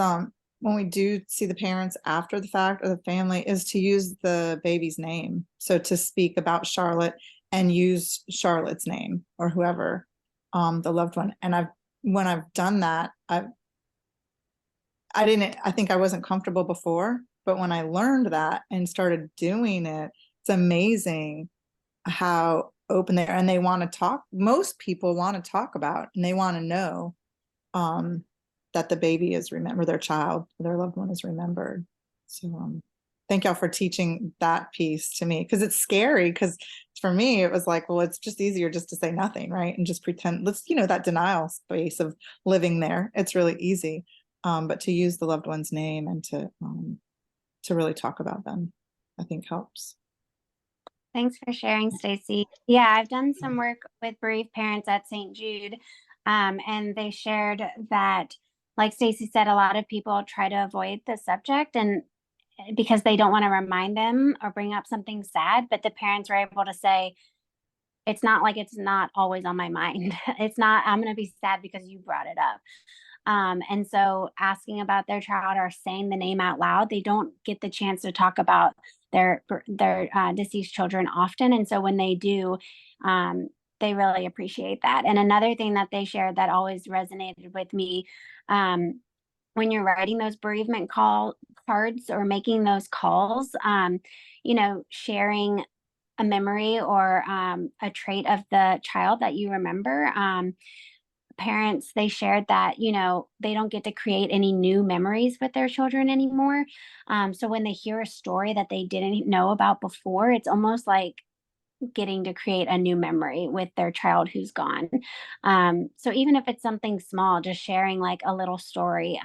when we do see the parents after the fact, or the family, is to use the baby's name. So to speak about Charlotte and use Charlotte's name, or whoever, the loved one. And when I've done that, I think I wasn't comfortable before, but when I learned that and started doing it, it's amazing how open they are, and they want to talk. Most people want to talk about, and they want to know that the baby is remembered, their child, their loved one is remembered. So thank y'all for teaching that piece to me, because it's scary. Because for me, it was like, well, it's just easier just to say nothing, right? And just pretend, that denial space of living there. It's really easy. But to use the loved one's name and to really talk about them, I think helps. Thanks for sharing, Stacy. Yeah, I've done some work with bereaved parents at St. Jude, and they shared that, like Stacy said, a lot of people try to avoid the subject, and because they don't want to remind them or bring up something sad, but the parents were able to say, it's not like it's not always on my mind. It's not, I'm going to be sad because you brought it up. And so asking about their child or saying the name out loud, they don't get the chance to talk about their deceased children often. And so when they do, they really appreciate that. And another thing that they shared that always resonated with me, when you're writing those bereavement cards or making those calls, sharing a memory or a trait of the child that you remember. Parents, they shared that, they don't get to create any new memories with their children anymore. So when they hear a story that they didn't know about before, it's almost like getting to create a new memory with their child who's gone. So even if it's something small, just sharing like a little story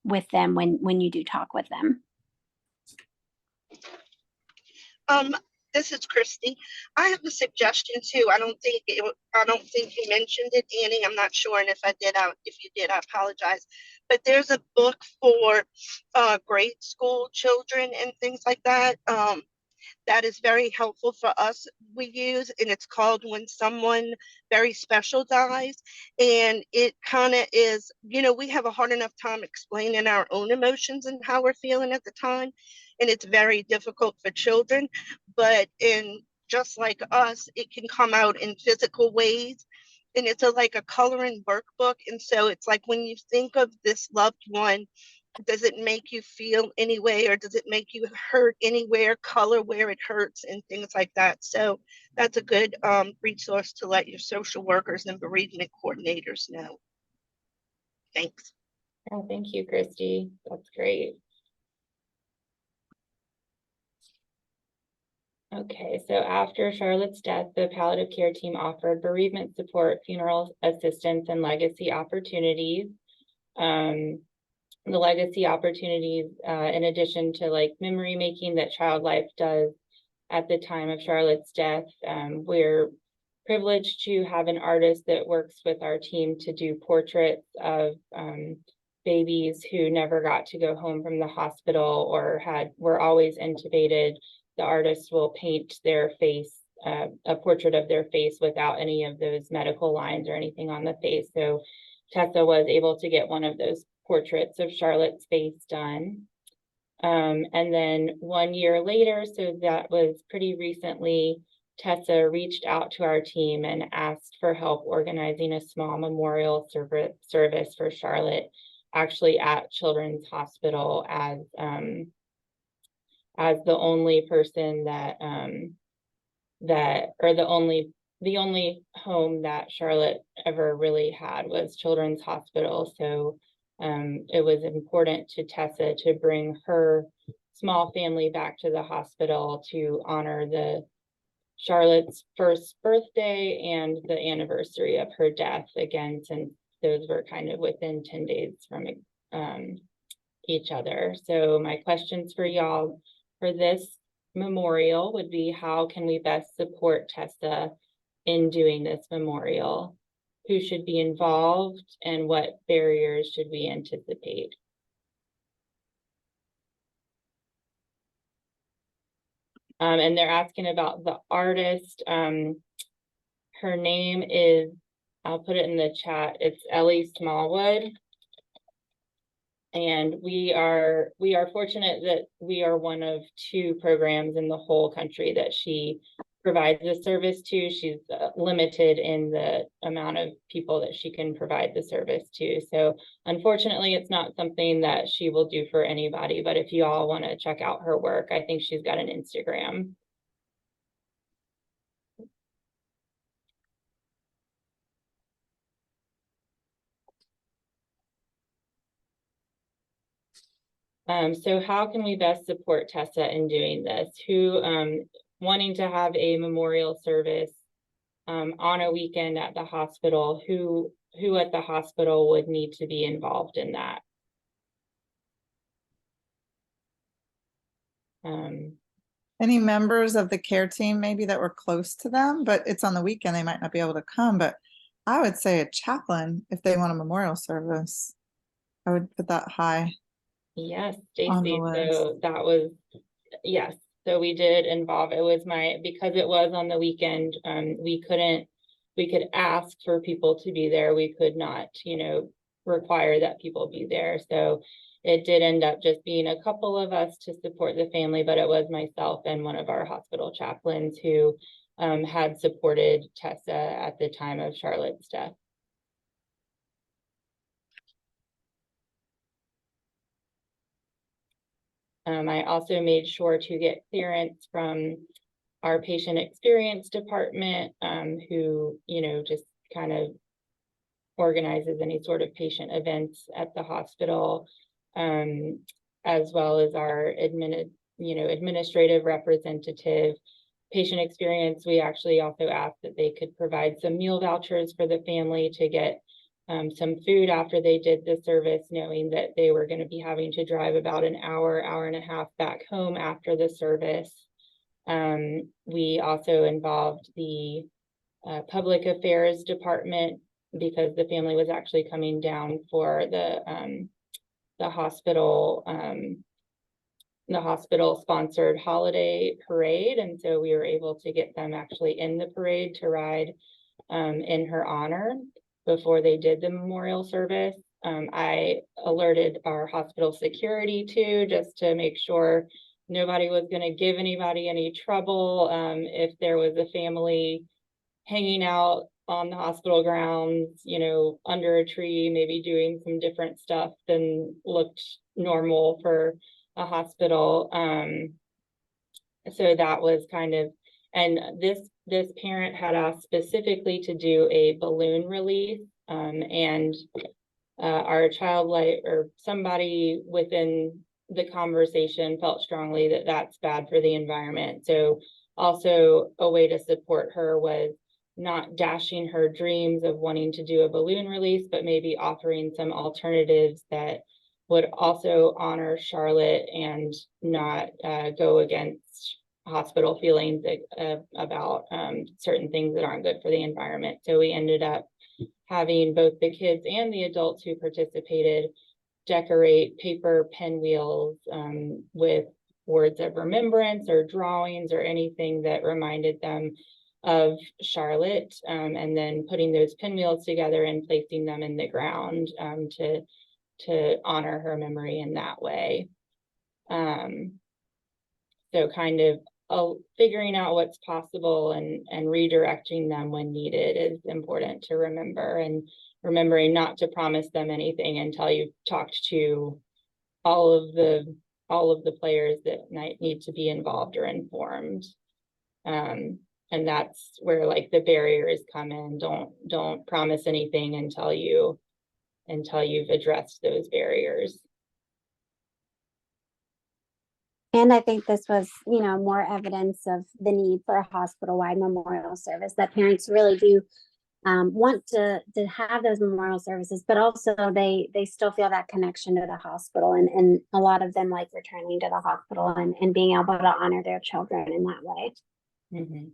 with them when you do talk with them. This is Christy. I have a suggestion too. I don't think you mentioned it, Annie. I'm not sure, and if I did, if you did, I apologize. But there's a book for grade school children and things like that. That is very helpful for us. We use, and it's called When Someone Very Special Dies. And it kind of is, we have a hard enough time explaining our own emotions and how we're feeling at the time. And it's very difficult for children, but just like us, it can come out in physical ways. And it's like a coloring workbook. And so it's like when you think of this loved one, does it make you feel any way, or does it make you hurt anywhere, color where it hurts and things like that. So that's a good resource to let your social workers and bereavement coordinators know. Thanks. Oh, thank you, Christy. That's great. Okay, so after Charlotte's death, the palliative care team offered bereavement support, funeral assistance, and legacy opportunities. The legacy opportunities, in addition to like memory making that Child Life does at the time of Charlotte's death, we're privileged to have an artist that works with our team to do portraits of babies who never got to go home from the hospital or were always intubated. The artist will paint their face, a portrait of their face without any of those medical lines or anything on the face. So Tessa was able to get one of those portraits of Charlotte's face done. And then 1 year later, so that was pretty recently, Tessa reached out to our team and asked for help organizing a small memorial service for Charlotte, actually at Children's Hospital, as the only person the only home that Charlotte ever really had was Children's Hospital. So it was important to Tessa to bring her small family back to the hospital to honor Charlotte's first birthday and the anniversary of her death, again, since those were kind of within 10 days from each other. So my questions for y'all for this memorial would be, how can we best support Tessa in doing this memorial? Who should be involved, and what barriers should we anticipate? And they're asking about the artist. Her name is, I'll put it in the chat, it's Ellie Smallwood. And we are fortunate that we are one of 2 programs in the whole country that she provides the service to. She's limited in the amount of people that she can provide the service to. So unfortunately, it's not something that she will do for anybody, but if you all want to check out her work, I think she's got an Instagram. So how can we best support Tessa in doing this? Wanting to have a memorial service on a weekend at the hospital, who at the hospital would need to be involved in that? Any members of the care team maybe that were close to them, but it's on the weekend, they might not be able to come, but I would say a chaplain if they want a memorial service. I would put that high. Yes, On the Stacy, list. so that was, yes, so we did involve, it was because it was on the weekend, we could ask for people to be there. We could not, require that people be there. So it did end up just being a couple of us to support the family, but it was myself and one of our hospital chaplains who had supported Tessa at the time of Charlotte's death. I also made sure to get clearance from our patient experience department, who, just kind of organizes any sort of patient events at the hospital, as well as our administrative representative. Patient experience, we actually also asked that they could provide some meal vouchers for the family to get some food after they did the service, knowing that they were going to be having to drive about an hour and a half back home after the service. We also involved the public affairs department because the family was actually coming down for the hospital sponsored holiday parade. And so we were able to get them actually in the parade to ride in her honor before they did the memorial service. I alerted our hospital security too, just to make sure nobody was going to give anybody any trouble. If there was a family hanging out on the hospital grounds, you know, under a tree, maybe doing some different stuff than looked normal for a hospital. So that was kind of, and this parent had asked specifically to do a balloon release, and our child life or somebody within the conversation felt strongly that that's bad for the environment. So also a way to support her was not dashing her dreams of wanting to do a balloon release, but maybe offering some alternatives that would also honor Charlotte and not go against hospital feelings about certain things that aren't good for the environment. So we ended up having both the kids and the adults who participated decorate paper pinwheels with words of remembrance or drawings or anything that reminded them of Charlotte, and then putting those pinwheels together and placing them in the ground to honor her memory in that way. So kind of figuring out what's possible and redirecting them when needed is important to remember, and remembering not to promise them anything until you've talked to all of the players that might need to be involved or informed. And that's where like the barriers come in. Don't promise anything until you've addressed those barriers. And I think this was, you know, more evidence of the need for a hospital-wide memorial service, that parents really do want to have those memorial services, but also they still feel that connection to the hospital, and a lot of them like returning to the hospital and being able to honor their children in that way. Mm-hmm.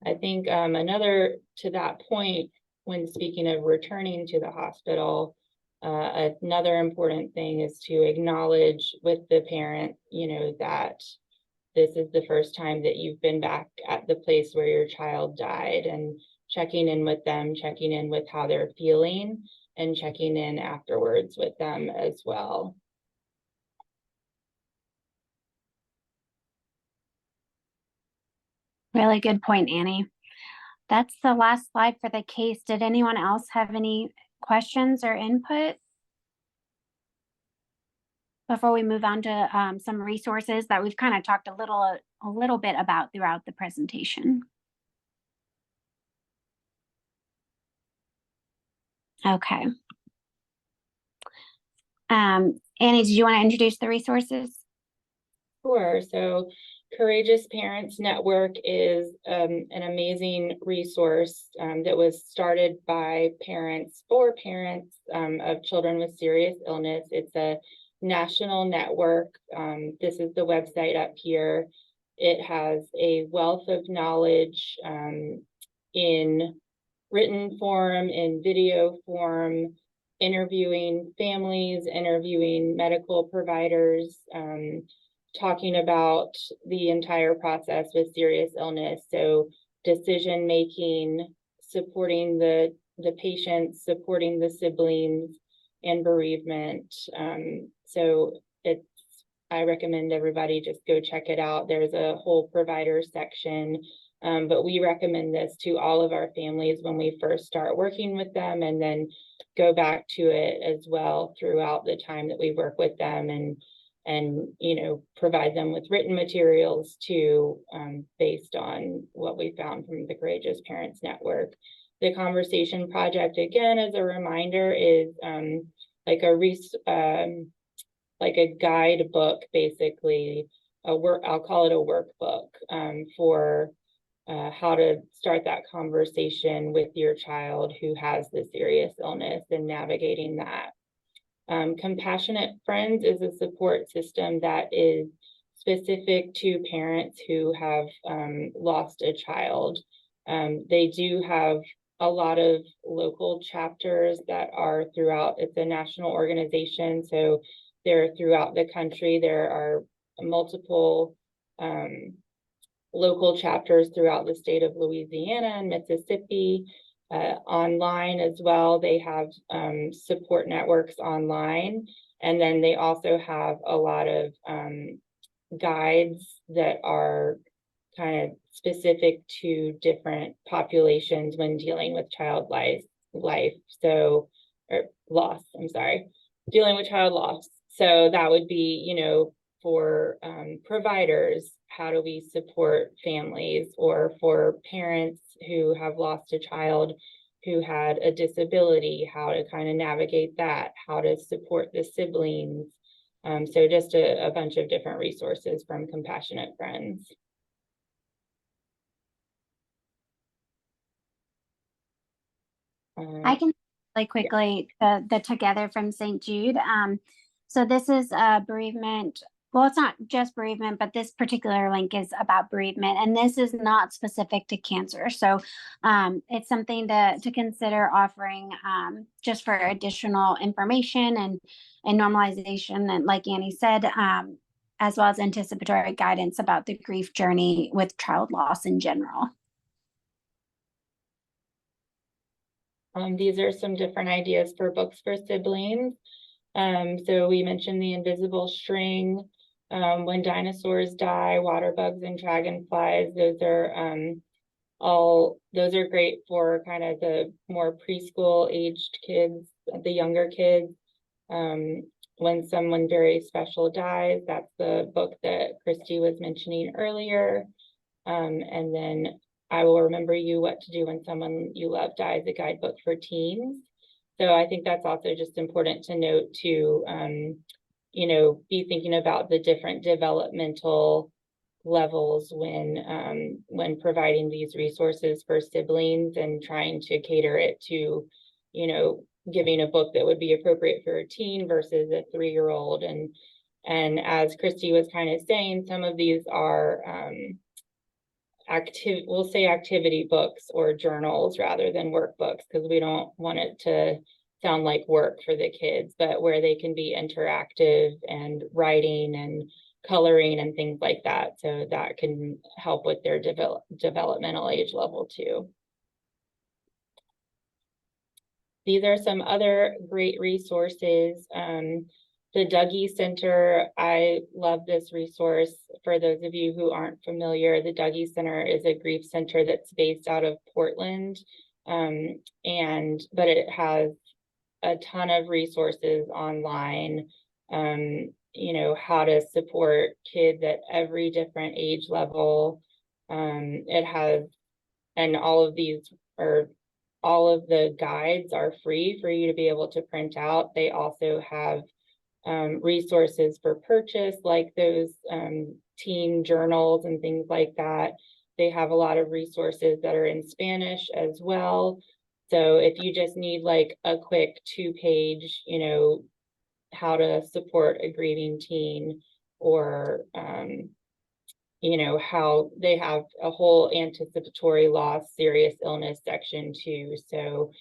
I think another to that point, when speaking of returning to the hospital, another important thing is to acknowledge with the parent, you know, that this is the first time that you've been back at the place where your child died, and checking in with them, checking in with how they're feeling, and checking in afterwards with them as well. Really good point, Annie. That's the last slide for the case. Did anyone else have any questions or input before we move on to some resources that we've kind of talked a little bit about throughout the presentation? Okay. Annie, did you want to introduce the resources? Sure. So Courageous Parents Network is an amazing resource that was started by parents for parents of children with serious illness. It's a national network. This is the website up here. It has a wealth of knowledge in written form, in video form, interviewing families, interviewing medical providers, talking about the entire process with serious illness. So decision making, supporting the patients, supporting the siblings, and bereavement. So I recommend everybody just go check it out. There's a whole provider section, but we recommend this to all of our families when we first start working with them, and then go back to it as well throughout the time that we work with them, and you know, provide them with written materials too, based on what we found from the Courageous Parents Network. The Conversation Project, again, as a reminder, is like a guidebook, basically. I'll call it a workbook for how to start that conversation with your child who has the serious illness and navigating that. Compassionate Friends is a support system that is specific to parents who have lost a child. They do have a lot of local chapters that are throughout, it's a national organization, so they're throughout the country. There are multiple local chapters throughout the state of Louisiana and Mississippi. Online as well, they have support networks online, and then they also have a lot of guides that are kind of specific to different populations when dealing with child life, so, or loss, I'm sorry, dealing with child loss. So that would be, you know, for providers, how do we support families, or for parents who have lost a child who had a disability, how to kind of navigate that, how to support the siblings. So just a bunch of different resources from Compassionate Friends. I can really quickly, the Together from St. Jude. So this is bereavement. Well, it's not just bereavement, but this particular link is about bereavement, and this is not specific to cancer. So it's something to consider offering just for additional information and normalization, and like Annie said, as well as anticipatory guidance about the grief journey with child loss in general. These are some different ideas for books for siblings. So we mentioned The Invisible String, When Dinosaurs Die, Water Bugs and Dragonflies. Those are great for kind of the more preschool aged kids, the younger kids. When Someone Very Special Dies, that's the book that Christy was mentioning earlier. And then I Will Remember You, What to Do When Someone You Love Dies, a guidebook for teens. So I think that's also just important to note to, you know, be thinking about the different developmental levels when providing these resources for siblings, and trying to cater it to, you know, giving a book that would be appropriate for a teen versus a 3-year-old. And as Christy was kind of saying, some of these are we'll say activity books or journals rather than workbooks, because we don't want it to sound like work for the kids, but where they can be interactive and writing and coloring and things like that. So that can help with their developmental age level too. These are some other great resources. The Dougy Center, I love this resource. For those of you who aren't familiar, the Dougy Center is a grief center that's based out of Portland, but it has a ton of resources online, you know, how to support kids at every different age level. It has, and all of the guides are free for you to be able to print out. They also have resources for purchase, like those teen journals and things like that. They have a lot of resources that are in Spanish as well. So if you just need like a quick 2-page, you know, how to support a grieving teen, or you know, how they have a whole anticipatory loss, serious illness section too. So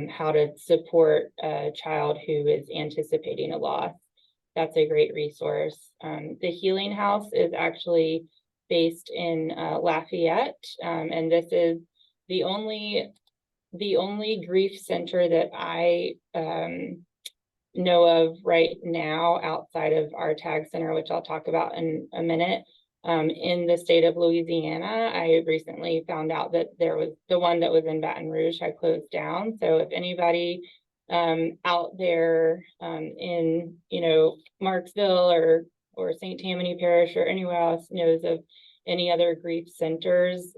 how to support a child who is anticipating a loss. That's a great resource. The Healing House is actually based in Lafayette, and this is the only grief center that I know of right now outside of our TAG center, which I'll talk about in a minute. In the state of Louisiana, I recently found out that there was the one that was in Baton Rouge had closed down. So if anybody out there in, you know, Marksville or St. Tammany Parish or anywhere else knows of any other grief centers,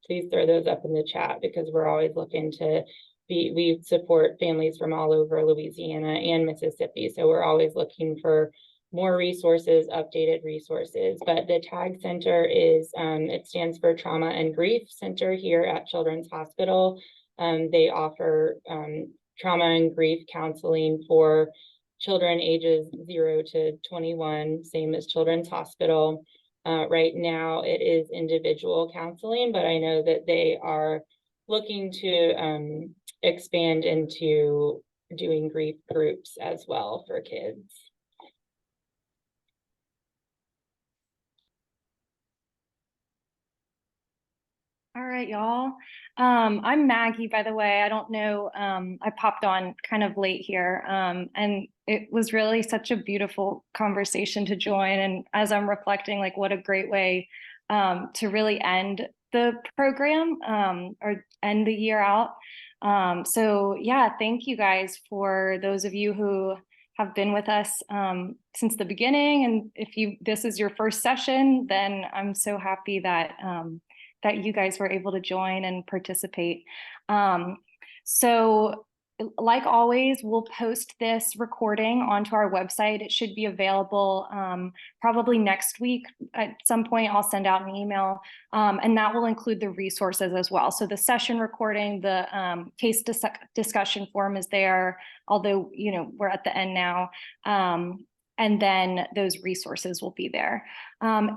please throw those up in the chat, because we're always looking to we support families from all over Louisiana and Mississippi. So we're always looking for more resources, updated resources. But the TAG Center is, it stands for Trauma and Grief Center here at Children's Hospital. They offer trauma and grief counseling for children ages 0 to 21, same as Children's Hospital. Right now it is individual counseling, but I know that they are looking to expand into doing grief groups as well for kids. All right, y'all. I'm Maggie, by the way. I don't know. I popped on kind of late here. And it was really such a beautiful conversation to join. And as I'm reflecting, like, what a great way to really end the program or end the year out. So yeah, thank you guys for those of you who have been with us since the beginning. And if this is your first session, then I'm so happy that that you guys were able to join and participate. So like always, we'll post this recording onto our website. It should be available probably next week. At some point, I'll send out an email, and that will include the resources as well. So the session recording, the case discussion form is there, although, you know, we're at the end now. And then those resources will be there.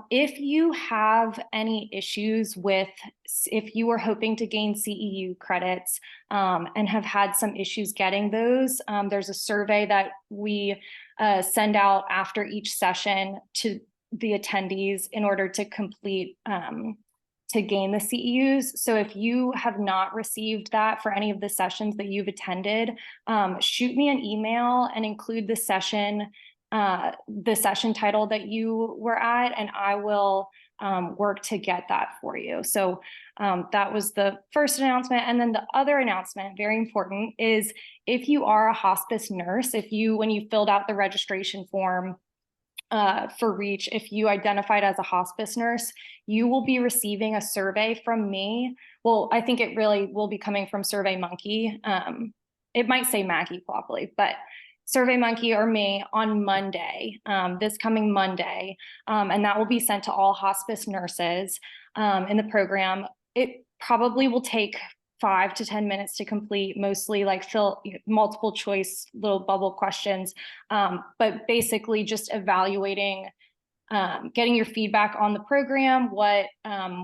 If you have any issues with, if you were hoping to gain CEU credits and have had some issues getting those, there's a survey that we send out after each session to the attendees in order to complete, to gain the CEUs. So if you have not received that for any of the sessions that you've attended, shoot me an email and include the session title that you were at, and I will work to get that for you. So that was the first announcement. And then the other announcement, very important, is if you are a hospice nurse, when you filled out the registration form for REACH, if you identified as a hospice nurse, you will be receiving a survey from me. Well, I think it really will be coming from SurveyMonkey. It might say Maggie probably, but SurveyMonkey or me on Monday, this coming Monday, and that will be sent to all hospice nurses in the program. It probably will take 5 to 10 minutes to complete, mostly like fill multiple choice little bubble questions, but basically just evaluating, getting your feedback on the program, what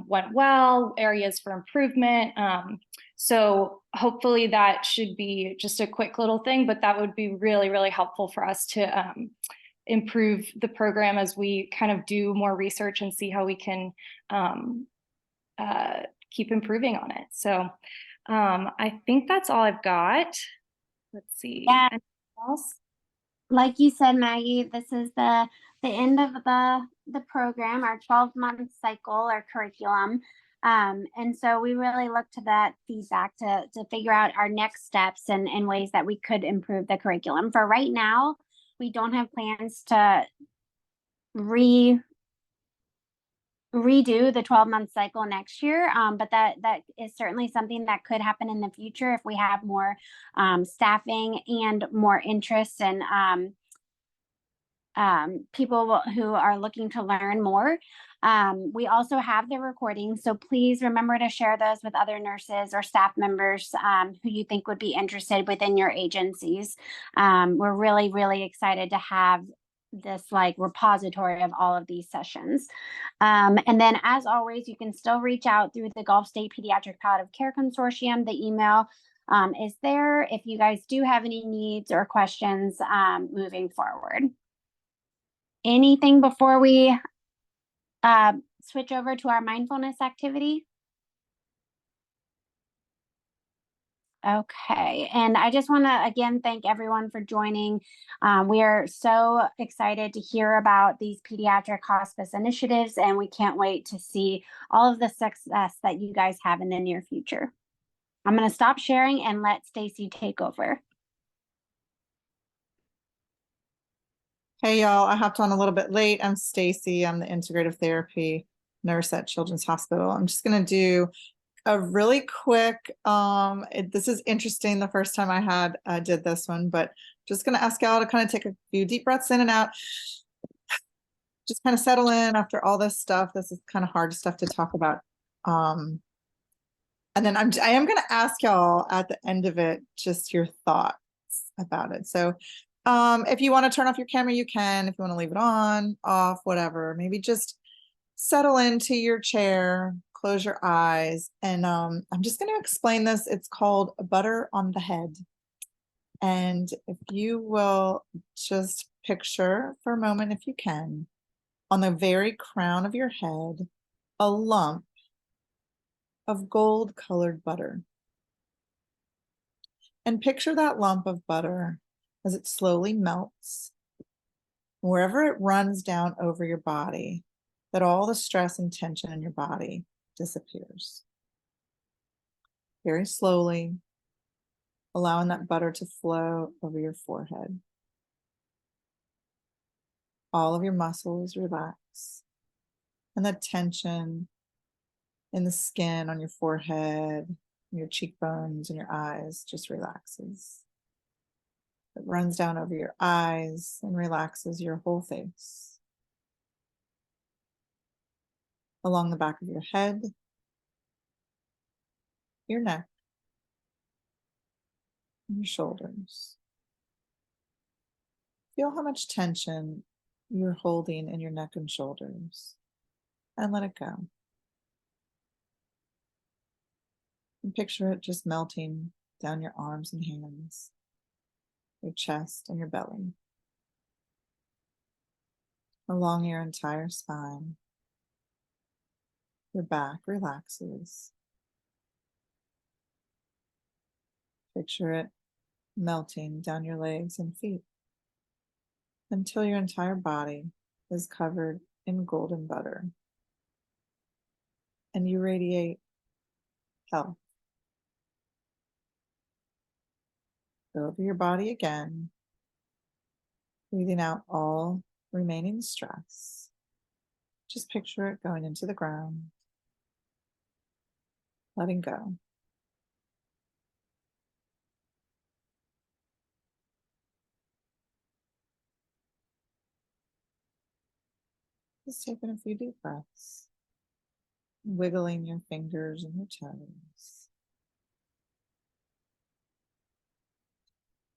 went well, areas for improvement. So hopefully that should be just a quick little thing, but that would be really, really helpful for us to improve the program as we kind of do more research and see how we can keep improving on it. So I think that's all I've got. Let's see. Yeah. Anything else? Like you said, Maggie, this is the end of the program, our 12-month cycle or curriculum. And so we really look to that feedback to figure out our next steps and ways that we could improve the curriculum. For right now, we don't have plans to redo the 12-month cycle next year, but that is certainly something that could happen in the future if we have more staffing and more interest and people who are looking to learn more. We also have the recordings, so please remember to share those with other nurses or staff members who you think would be interested within your agencies. We're really, really excited to have this like repository of all of these sessions. And then as always, you can still reach out through the Gulf State Pediatric Palliative Care Consortium. The email is there if you guys do have any needs or questions moving forward. Anything before we switch over to our mindfulness activity? Okay, and I just want to again thank everyone for joining. We are so excited to hear about these pediatric hospice initiatives, and we can't wait to see all of the success that you guys have in the near future. I'm going to stop sharing and let Stacy take over. Hey y'all, I hopped on a little bit late. I'm Stacy. I'm the integrative therapy nurse at Children's Hospital. I'm just going to do a really quick, this is interesting. The first time I did this one, but just going to ask y'all to kind of take a few deep breaths in and out. Just kind of settle in after all this stuff. This is kind of hard stuff to talk about. And then I am going to ask y'all at the end of it, just your thoughts about it. So If you want to turn off your camera, you can. If you want to leave it on, off, whatever. Maybe just settle into your chair, close your eyes, and I'm just going to explain this. It's called butter on the head. And if you will just picture for a moment, if you can, on the very crown of your head, a lump of gold colored butter. And picture that lump of butter as it slowly melts. Wherever it runs down over your body, that all the stress and tension in your body disappears. Very slowly, allowing that butter to flow over your forehead. All of your muscles relax, and the tension in the skin on your forehead, your cheekbones, and your eyes just relaxes. It runs down over your eyes and relaxes your whole face. Along the back of your head, your neck, and your shoulders. Feel how much tension you're holding in your neck and shoulders, and let it go. And picture it just melting down your arms and hands, your chest and your belly, along your entire spine. Your back relaxes. Picture it melting down your legs and feet until your entire body is covered in golden butter. And you radiate health. Go over your body again, breathing out all remaining stress. Just picture it going into the ground, letting go. Just taking a few deep breaths, wiggling your fingers and your toes.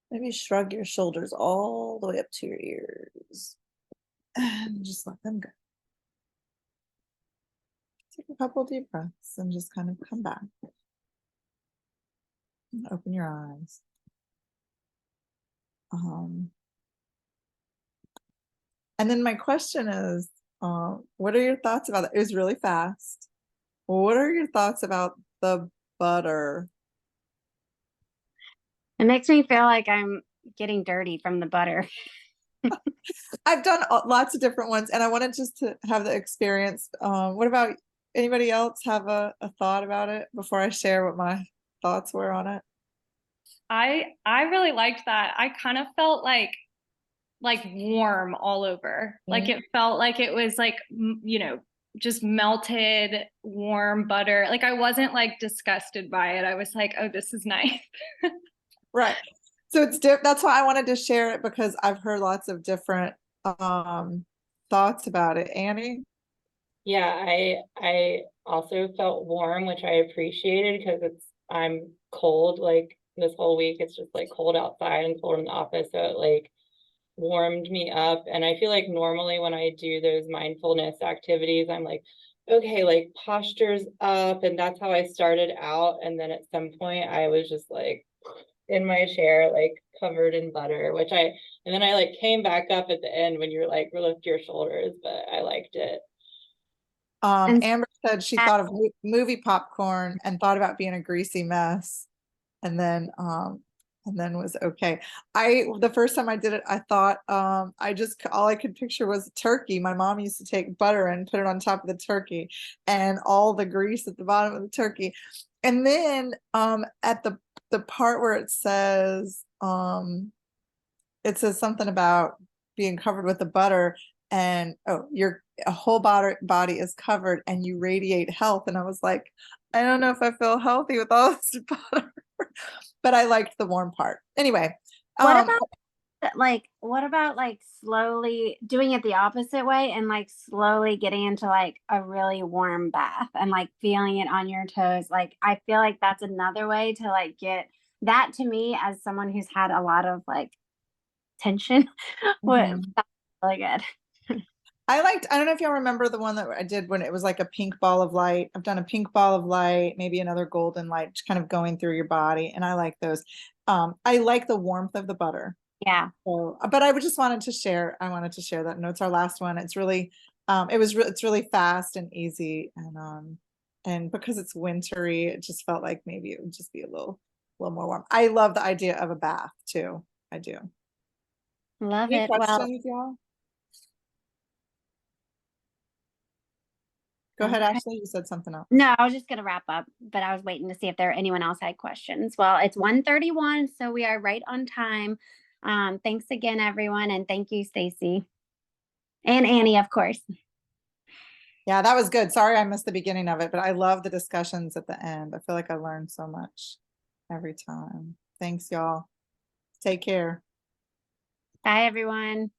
Maybe shrug your shoulders all the way up to your ears and just let them go. Take a couple deep breaths and just kind of come back. And open your eyes. And then my question is, what are your thoughts about it? It was really fast. What are your thoughts about the butter? It makes me feel like I'm getting dirty from the butter. I've done lots of different ones, and I wanted just to have the experience. What about anybody else have a thought about it before I share what my thoughts were on it? I really liked that. I kind of felt like warm all over. Like it felt like it was like, you know, just melted warm butter. Like I wasn't like disgusted by it. I was like, oh, this is nice. Right. So it's different. That's why I wanted to share it, because I've heard lots of different thoughts about it. Annie? Yeah, I also felt warm, which I appreciated because I'm cold like this whole week. It's just like cold outside and cold in the office. So it like warmed me up. And I feel like normally when I do those mindfulness activities, I'm like, okay, like posture's up. And that's how I started out. And then at some point I was just like in my chair, like covered in butter, and then I like came back up at the end when you're like, lift your shoulders, but I liked it. And Amber said she thought of movie popcorn and thought about being a greasy mess, and then was okay. The first time I did it, I thought all I could picture was turkey. My mom used to take butter and put it on top of the turkey, and all the grease at the bottom of the turkey. And then at the part where it says something about being covered with the butter, and your whole body is covered and you radiate health. And I was like, I don't know if I feel healthy with all this butter, but I liked the warm part. Anyway. what about like slowly doing it the opposite way and like slowly getting into like a really warm bath and like feeling it on your toes? Like, I feel like that's another way to like get that, to me, as someone who's had a lot of like attention. What Mhm. that's really good. I don't know if y'all remember the one that I did when it was like a pink ball of light. I've done a pink ball of light, maybe another golden light, just kind of going through your body. And I like those. I like the warmth of the butter. Yeah. So, but I would just wanted to share, I wanted to share that. No, it's our last one. It's really, it's really fast and easy. And because it's wintry, it just felt like maybe it would just be a little more warm. I love the idea of a bath too. I do. Love Any it. Well, questions, y'all? Go ahead, okay. Ashley. You said something else. No, I was just gonna wrap up, but I was waiting to see if there anyone else had questions. Well, it's 1:31, so we are right on time. Thanks again, everyone, and thank you, Stacy. And Annie, of course. Yeah, that was good. Sorry I missed the beginning of it, but I love the discussions at the end. I feel like I learned so much every time. Thanks, y'all. Take care. Bye, everyone.